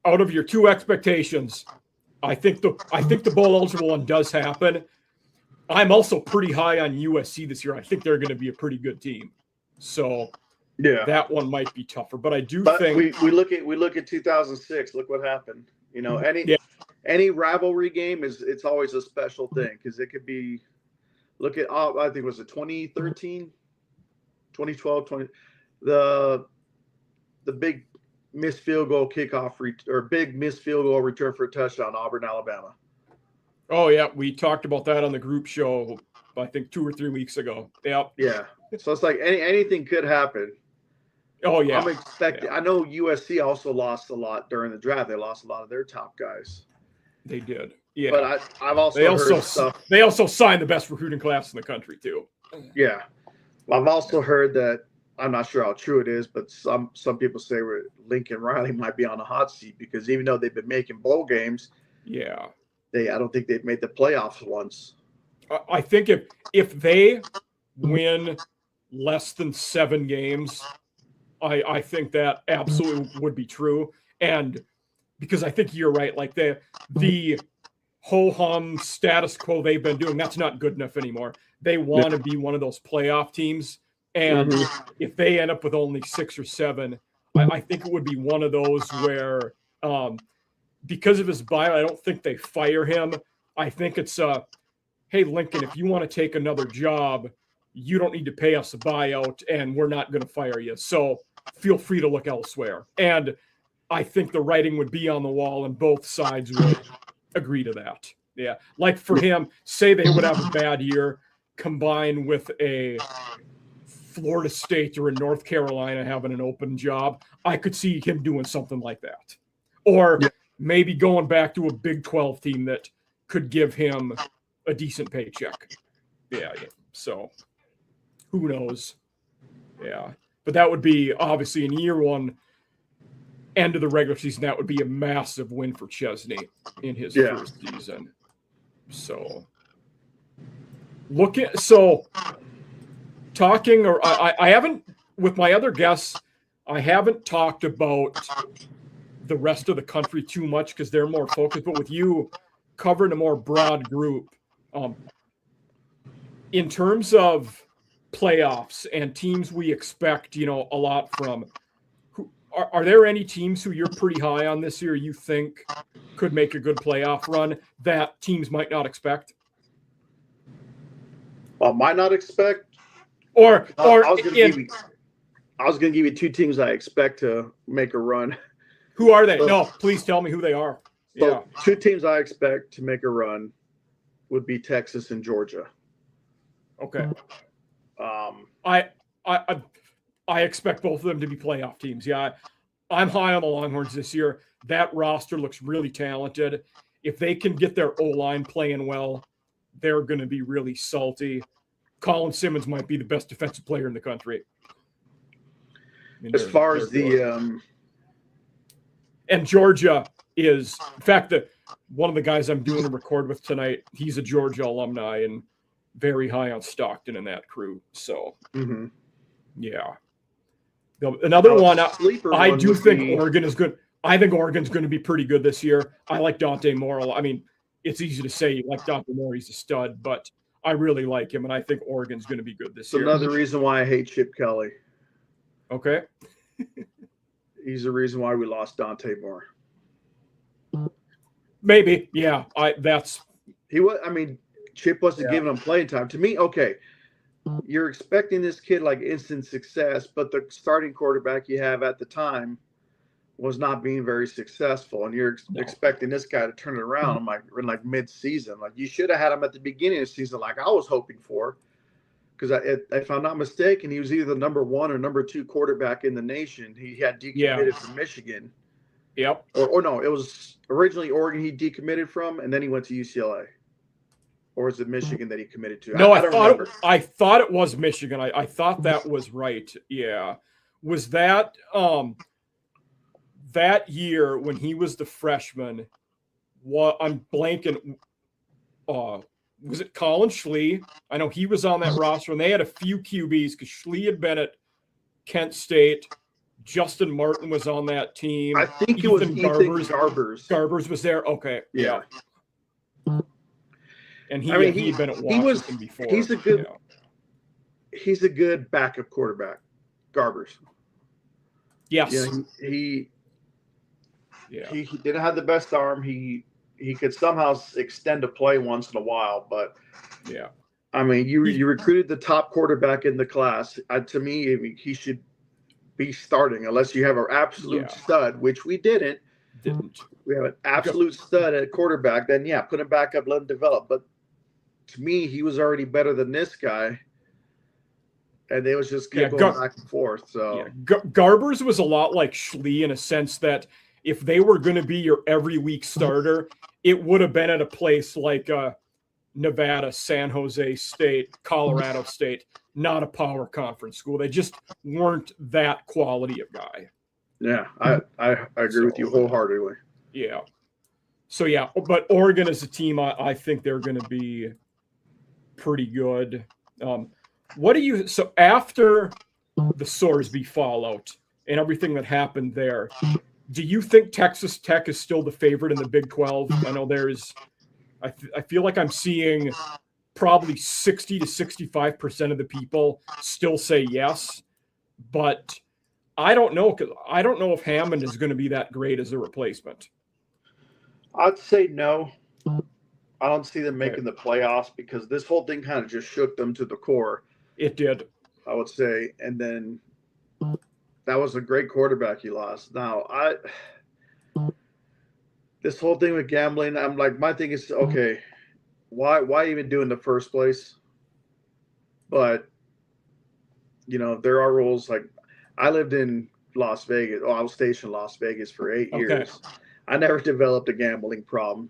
Out of your 2 expectations, I think the bowl eligible one does happen. I'm also pretty high on USC this year. I think they're going to be a pretty good team. So Yeah. that one might be tougher. But I do But think we look at 2006. Look what happened. You know, any rivalry game it's always a special thing because it could be. Look at I think it was it 2013, 2012, the big missed field goal kickoff or big missed field goal return for a touchdown, Auburn, Alabama. Oh yeah, we talked about that on the group show, I think 2 or 3 weeks ago. Yep. Yeah. So it's like anything could happen. Oh yeah. I'm expecting. Yeah. I know USC also lost a lot during the draft. They lost a lot of their top guys. They did. Yeah. But I've also heard stuff. They also signed the best recruiting class in the country too. Yeah. Well, I've also heard that. I'm not sure how true it is, but some people say Lincoln Riley might be on a hot seat because even though they've been making bowl games, yeah, I don't think they've made the playoffs once. I think if they win less than 7 games, I think that absolutely would be true. And because I think you're right, like the ho-hum status quo they've been doing, that's not good enough anymore. They want to be one of those playoff teams. And if they end up with only 6 or 7, I think it would be one of those where because of his bio, I don't think they fire him. I think it's hey, Lincoln, if you want to take another job, you don't need to pay us a buyout and we're not going to fire you. So feel free to look elsewhere. And I think the writing would be on the wall and both sides would agree to that. Yeah. Like for him, say they would have a bad year combined with a Florida State or in North Carolina having an open job, I could see him doing something like that. Or maybe going back to a Big 12 team that could give him a decent paycheck. Yeah. So who knows? Yeah. But that would be obviously in year 1, end of the regular season, that would be a massive win for Chesney in his first season. So talking, or I haven't, with my other guests, I haven't talked about the rest of the country too much because they're more focused. But with you covering a more broad group, in terms of playoffs and teams we expect, a lot from, are there any teams who you're pretty high on this year you think could make a good playoff run that teams might not expect? Might not expect. Or I was going to give you 2 teams I expect to make a run. Who are they? No, please tell me who they are. So 2 teams I expect to make a run would be Texas and Georgia. Okay. I expect both of them to be playoff teams. Yeah, I'm high on the Longhorns this year. That roster looks really talented. If they can get their O-line playing well, they're going to be really salty. Colin Simmons might be the best defensive player in the country. As far as and Georgia is, in fact, one of the guys I'm doing a record with tonight, he's a Georgia alumni and very high on Stockton in that crew. So, yeah. Another one, I do think Oregon is good. I think Oregon's going to be pretty good this year. I like Dante Moore. I mean, it's easy to say you like Dante Moore. He's a stud, but I really like him, and I think Oregon's going to be good this year. Another reason why I hate Chip Kelly. Okay. He's the reason why we lost Dante Moore. Maybe, yeah. Chip wasn't giving him playing time. To me, okay, you're expecting this kid like instant success, but the starting quarterback you have at the time was not being very successful, and you're expecting this guy to turn it around in mid-season. Like you should have had him at the beginning of the season, like I was hoping for, because if I'm not mistaken, he was either the number 1 or number 2 quarterback in the nation. He had decommitted from Michigan. Yep. Or no, it was originally Oregon he decommitted from, and then he went to UCLA. Or is it Michigan that he committed to? No, I thought it was Michigan. I thought that was right. Yeah. Was that that year when he was the freshman? I'm blanking. Was it Colin Schlee? I know he was on that roster, and they had a few QBs because Schlee had been at Kent State. Justin Martin was on that team. I think it was Ethan Garbers. Garbers was there. Okay. Yeah. And he'd been at Washington before. He's a good backup quarterback. Garbers. Yes. You know, he Yeah. he didn't have the best arm. He could somehow extend a play once in a while, but Yeah. I mean, you recruited the top quarterback in the class. To me, I mean, he should be starting unless you have an absolute stud, which we didn't. We have an absolute stud at quarterback. Then put him back up, let him develop. But to me, he was already better than this guy, and they was just kept going back and forth. So Garbers was a lot like Schley in a sense that if they were going to be your every week starter, it would have been at a place like Nevada, San Jose State, Colorado State, not a power conference school. They just weren't that quality of guy. Yeah, I agree with you wholeheartedly. Yeah. So, but Oregon as a team, I think they're going to be pretty good. So after the Sorsby fallout and everything that happened there, do you think Texas Tech is still the favorite in the Big 12? I know I feel like I'm seeing probably 60 to 65% of the people still say yes, but I don't know, because I don't know if Hammond is going to be that great as a replacement. I'd say no. I don't see them making the playoffs because this whole thing kind of just shook them to the core. It did. I would say. And then that was a great quarterback you lost. Now, this whole thing with gambling, I'm like, my thing is, okay, why even do it in the first place? But, there are rules. Like, I lived in Las Vegas. I was stationed in Las Vegas for 8 years. I never developed a gambling problem.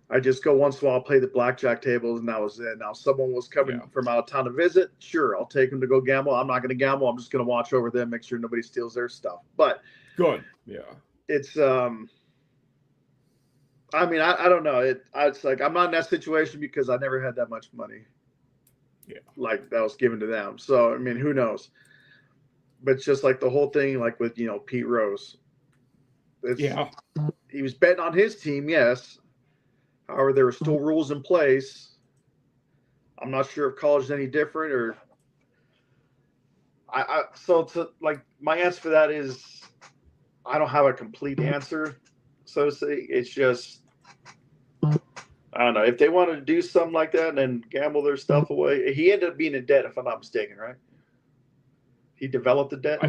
I just go once in a while, play the blackjack tables, and that was it. Now, someone was coming from out of town to visit. Sure, I'll take them to go gamble. I'm not going to gamble. I'm just going to watch over them, make sure nobody steals their stuff. But good, yeah. It's I mean, I don't know. It's like I'm not in that situation because I never had that much money. Yeah, like that was given to them. So I mean, who knows? But it's just like the whole thing, like with Pete Rose. He was betting on his team, yes. However, there were still rules in place. I'm not sure if college is any different, or my answer for that is I don't have a complete answer, so to say. It's just I don't know if they wanted to do something like that and then gamble their stuff away. He ended up being in debt, if I'm not mistaken, right? He developed the debt.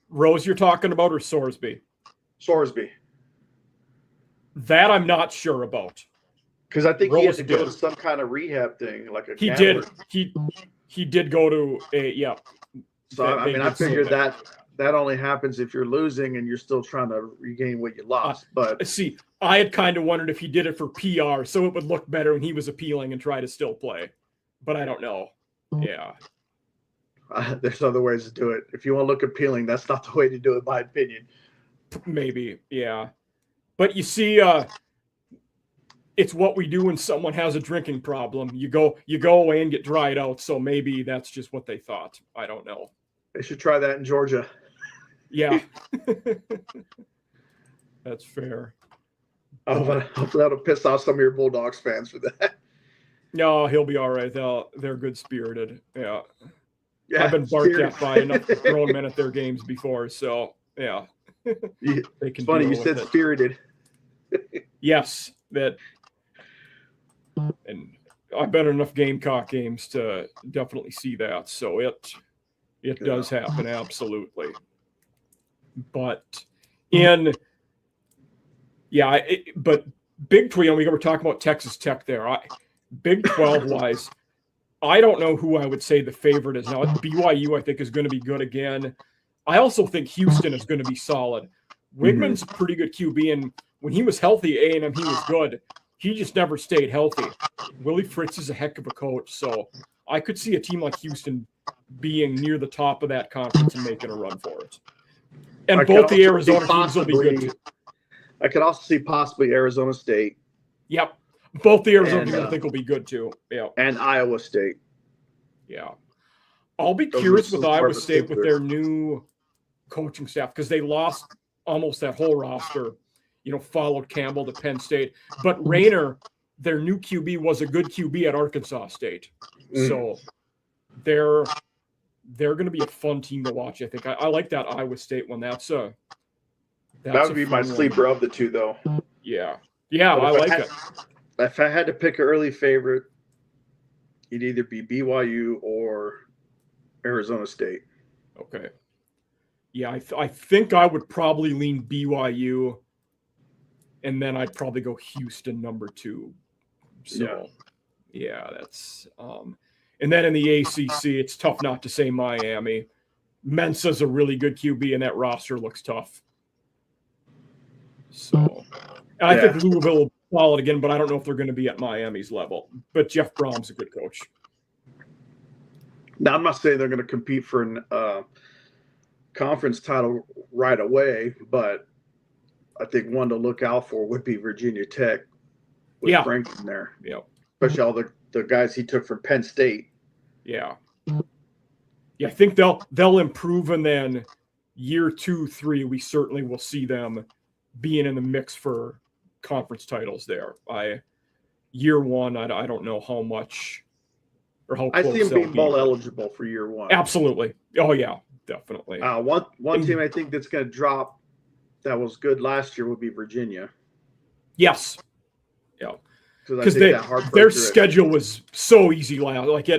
Rose, you're talking about, or Sorsby? Sorsby. That I'm not sure about. Because I think Rose he had to go to some kind of rehab thing, like a. He gambler. Did. He did go to a So I mean, I figured that only happens if you're losing and you're still trying to regain what you lost. But see, I had kind of wondered if he did it for PR, so it would look better when he was appealing and try to still play. But I don't know. Yeah. There's other ways to do it. If you want to look appealing, that's not the way to do it, in my opinion. Maybe, yeah. But you see, it's what we do when someone has a drinking problem. You go away and get dried out. So maybe that's just what they thought. I don't know. They should try that in Georgia. Yeah. That's fair. Hopefully that'll piss off some of your Bulldogs fans for that. No, he'll be all right. They're good spirited. Yeah. I've been barked at by enough grown men at their games before, so yeah. They can. It's funny you said spirited. Yes, that. And I've been in enough Gamecock games to definitely see that. So it does happen, absolutely. But but Big 12, we were talking about Texas Tech there. Big 12 wise, I don't know who I would say the favorite is now. BYU, I think, is going to be good again. I also think Houston is going to be solid. Wigman's a pretty good QB, and when he was healthy, A&M, he was good. He just never stayed healthy. Willie Fritz is a heck of a coach, so I could see a team like Houston being near the top of that conference and making a run for it. And both the Arizona teams will be good too. I could also see possibly Arizona State. Yep. Both the Arizona teams I think will be good too. Yeah. And Iowa State. Yeah. I'll be curious with Iowa State with their new coaching staff because they lost almost that whole roster, followed Campbell to Penn State. But Rayner, their new QB, was a good QB at Arkansas State. So they're they're going to be a fun team to watch. I think I like that Iowa State one. That would be my sleeper of the two, though. Yeah, I like it. If I had to pick an early favorite, it'd either be BYU or Arizona State. Okay. Yeah, I think I would probably lean BYU, and then I'd probably go Houston number 2. So, yeah, that's and then in the ACC, it's tough not to say Miami. Mensa's a really good QB, and that roster looks tough. So, and I think Louisville will be solid again, but I don't know if they're going to be at Miami's level. But Jeff Brom's a good coach. Now, I'm not saying they're going to compete for an conference title right away, but I think one to look out for would be Virginia Tech with Franklin there. Yeah. Especially all the guys he took from Penn State. Yeah. Yeah, I think they'll improve, and then year 2, 3, we certainly will see them being in the mix for conference titles there. Year 1, I don't know how much or how close I see them being bowl eligible for year 1. Absolutely. Oh yeah, definitely. One team I think that's going to drop that was good last year would be Virginia. Yes. Yeah. Because their schedule was so easy last. Like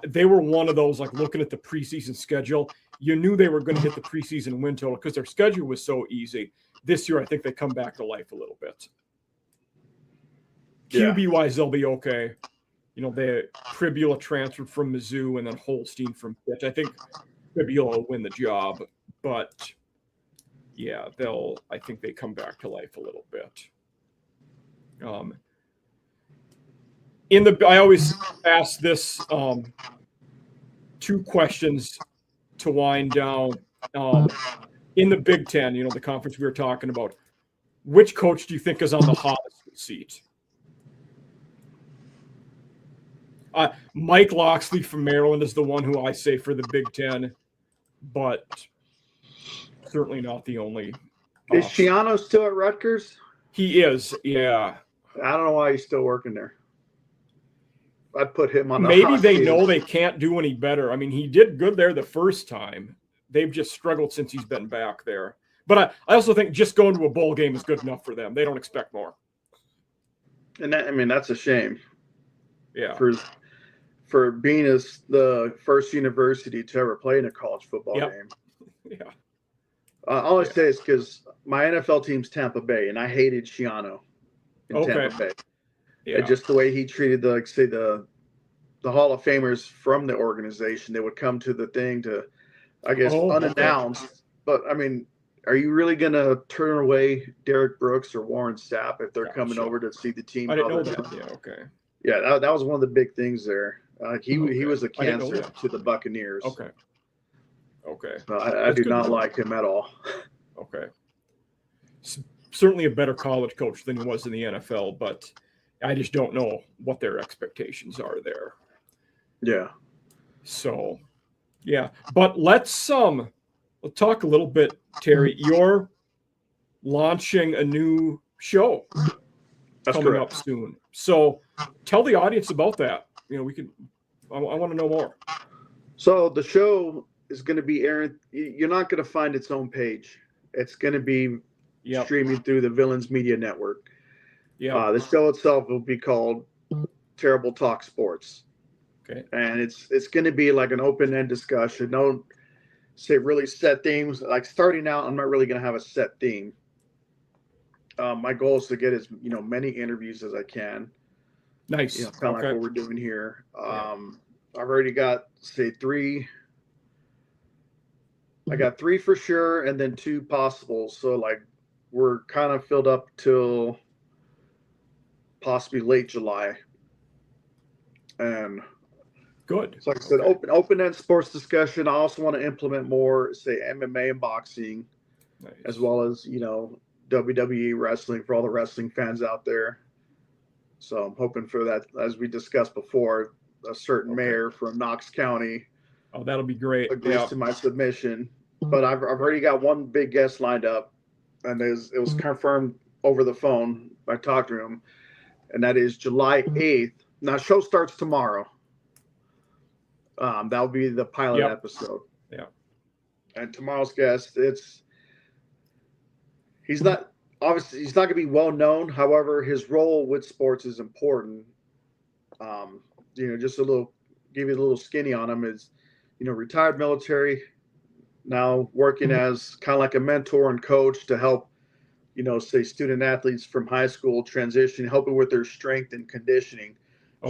they were one of those, like, looking at the preseason schedule, you knew they were going to hit the preseason win total because their schedule was so easy. This year, I think they come back to life a little bit. QB wise, they'll be okay. You know, Pribula transferred from Mizzou, and then Holstein from Pitt. I think Pribula will win the job, but yeah, I think they come back to life a little bit. I always ask this 2 questions to wind down. In the Big Ten, you know, the conference we were talking about, which coach do you think is on the hottest seat? Mike Loxley from Maryland is the one who I say for the Big Ten, but certainly not the only. Is Schiano still at Rutgers? He is, yeah. I don't know why he's still working there. I'd put him on the Maybe they know they can't do any better. I mean, he did good there the first time. They've just struggled since he's been back there. But I also think just going to a bowl game is good enough for them. They don't expect more. And that's a shame. Yeah. For being the first university to ever play in a college football game. Yeah. All I say is because my NFL team's Tampa Bay, and I hated Schiano in Tampa Bay. Yeah. And just the way he treated the Hall of Famers from the organization. They would come to the thing to, I guess, unannounced. Okay. But, I mean, are you really going to turn away Derek Brooks or Warren Sapp if they're coming over to see the team? I didn't know that. Yeah, okay. Yeah, that was one of the big things there. He was a cancer to the Buccaneers. Okay. So I do not like him at all. Okay. Certainly a better college coach than he was in the NFL, but I just don't know what their expectations are there. Yeah. So, yeah. But let's talk a little bit, Terry. You're launching a new show coming up soon. So tell the audience about that. You know, I want to know more. So the show is going to be airing. You're not going to find its own page. It's going to be streaming through the Villains Media Network. Yeah. The show itself will be called Terrible Talk Sports. Okay. And it's going to be like an open-end discussion. No, say really set themes. Like starting out, I'm not really going to have a set theme. My goal is to get as many interviews as I can. Nice. Kind of like what we're doing here. I've already got 3. I got 3 for sure, and then 2 possible. So like we're kind of filled up till possibly late July. And good. So like I said, open-end sports discussion. I also want to implement more, say, MMA and boxing, as well as WWE wrestling for all the wrestling fans out there. So I'm hoping for that, as we discussed before, a certain mayor from Knox County. Oh, that'll be great. Agrees to my submission. But I've already got one big guest lined up, and it was confirmed over the phone. I talked to him, and that is July 8th. Now, show starts tomorrow. That'll be the pilot episode. Yeah. And tomorrow's guest, he's not going to be well known. However, his role with sports is important. Just give you a little skinny on him is, retired military, now working as kind of like a mentor and coach to help, say student athletes from high school transition, helping with their strength and conditioning,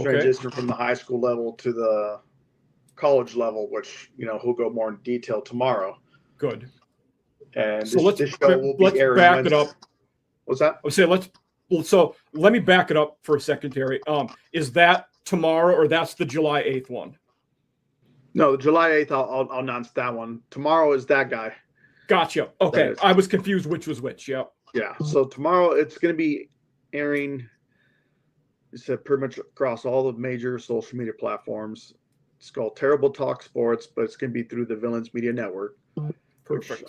transition from the high school level to the college level, which, he'll go more in detail tomorrow. Good. And so this show will be airing back it up. What's that? So let me back it up for a second, Terry. Is that tomorrow or that's the July 8th one? No, the July 8th, I'll announce that one. Tomorrow is that guy. Gotcha. Okay. I was confused which was which. Yep. Yeah. So tomorrow it's going to be airing, it's pretty much across all the major social media platforms. It's called Terrible Talk Sports, but it's going to be through the Villains Media Network. Perfect.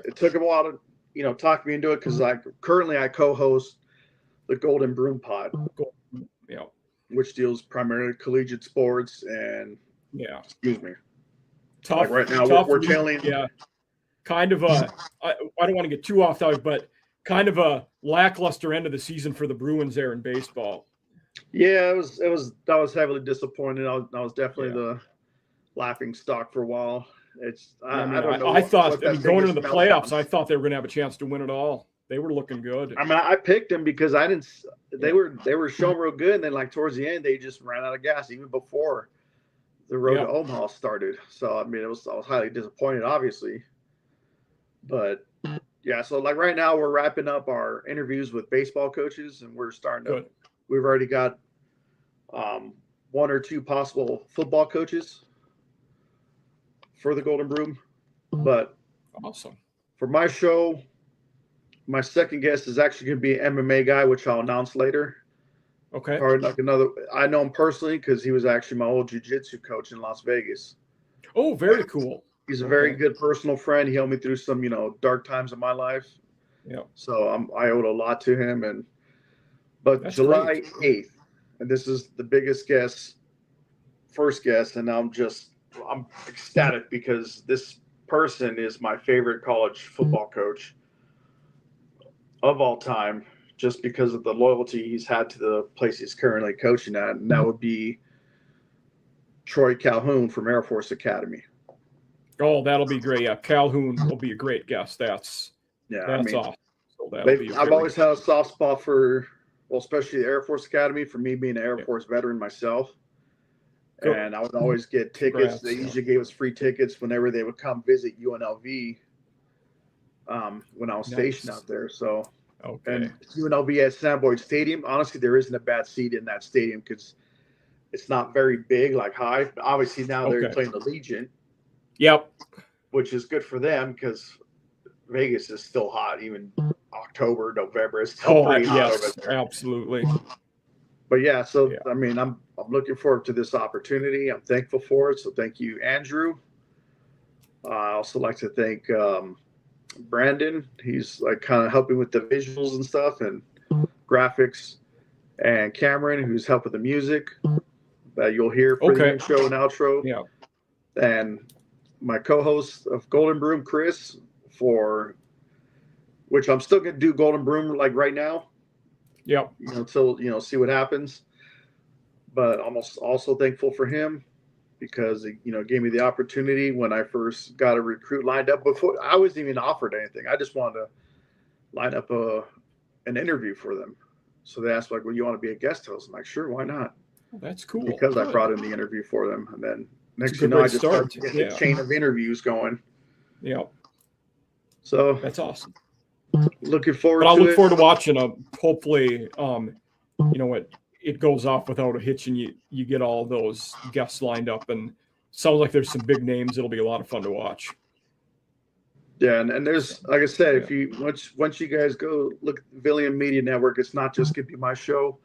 It took him a while to talk me into it because currently I co-host the Golden Broom Pod, which deals primarily collegiate sports and excuse me. Tough. Like right now we're tailing. Yeah. Kind of I don't want to get too off topic, but kind of a lackluster end of the season for the Bruins there in baseball. Yeah, I was heavily disappointed. I was definitely the laughing stock for a while. I don't know. I thought going into the playoffs, I thought they were going to have a chance to win it all. They were looking good. I mean, I picked them because they were showing real good, and then like towards the end, they just ran out of gas even before the road to Omaha started. So I mean, I was highly disappointed, obviously. But yeah, so like right now we're wrapping up our interviews with baseball coaches, and we're starting to. We've already got one or two possible football coaches for the Golden Broom. But awesome. For my show, my second guest is actually going to be an MMA guy, which I'll announce later. Okay. Or like I know him personally because he was actually my old jiu-jitsu coach in Las Vegas. Oh, very cool. He's a very good personal friend. He helped me through some, dark times of my life. Yeah. So I owed a lot to him. But that's July 8th, and this is the biggest first guest, and I'm ecstatic because this person is my favorite college football coach of all time, just because of the loyalty he's had to the place he's currently coaching at, and that would be Troy Calhoun from Air Force Academy. Oh, that'll be great. Yeah, Calhoun will be a great guest. That's awesome. So I've always had a soft spot for, especially the Air Force Academy, for me being an Air Force veteran myself. Cool. And I would always get tickets. They usually gave us free tickets whenever they would come visit UNLV when I was stationed out there. So, and UNLV at Sam Boyd Stadium, honestly, there isn't a bad seat in that stadium because it's not very big, like high. But obviously now they're playing the Legion. Yep. Which is good for them because Vegas is still hot. Even October, November is still pretty hot over there. Absolutely. But I mean, I'm looking forward to this opportunity. I'm thankful for it. So thank you, Andrew. I also like to thank Brandon. He's like kind of helping with the visuals and stuff and graphics, and Cameron, who's helped with the music that you'll hear for the intro and outro. Yeah. And my co-host of Golden Broom, Chris, which I'm still going to do Golden Broom like right now. Yeah. Until, see what happens. But I'm also thankful for him because he, gave me the opportunity when I first got a recruit lined up. Before I wasn't even offered anything. I just wanted to line up an interview for them. So they asked, like, well, you want to be a guest host? I'm like, sure, why not? Well, that's cool. Because I brought in the interview for them. And then next thing you know, I just started to get the chain of interviews going. Yeah. So that's awesome. Looking forward I'll to look forward to watching hopefully it goes off without a hitch and you get all those guests lined up, and sounds like there's some big names. It'll be a lot of fun to watch. Yeah, and there's, like I said, if you once you guys go look at the Villian Media Network, it's not just gonna be my show.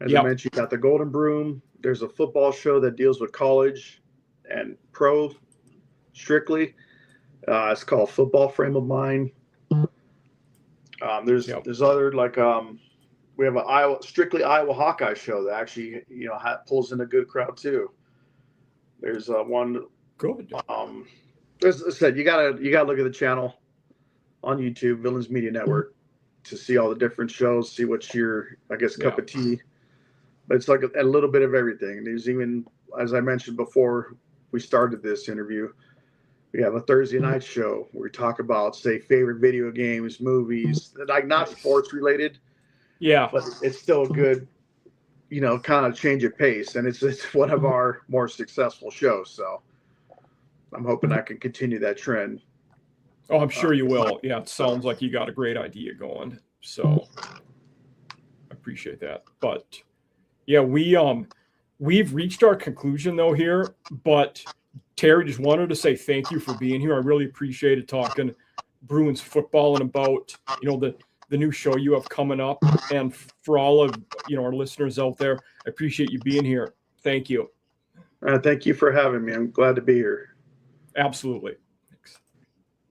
As I mentioned, you got the Golden Broom. There's a football show that deals with college and pro strictly. It's called Football Frame of Mind. There's other we have a strictly Iowa Hawkeye show that actually pulls in a good crowd too. There's one. Good. As I said, you gotta look at the channel on YouTube, Villains Media Network, to see all the different shows, see what's your, I guess, cup of tea. But it's like a little bit of everything. There's even, as I mentioned before we started this interview, we have a Thursday night show where we talk about, say, favorite video games, movies, like not sports related. Yeah. But it's still a good, kind of change of pace. And it's one of our more successful shows. So I'm hoping I can continue that trend. Oh, I'm sure you will. Yeah, it sounds like you got a great idea going. So I appreciate that. But yeah, we've reached our conclusion though here. But Terry, just wanted to say thank you for being here. I really appreciated talking Bruins football and about the new show you have coming up. And for all of our listeners out there, I appreciate you being here. Thank you. Thank you for having me. I'm glad to be here. Absolutely.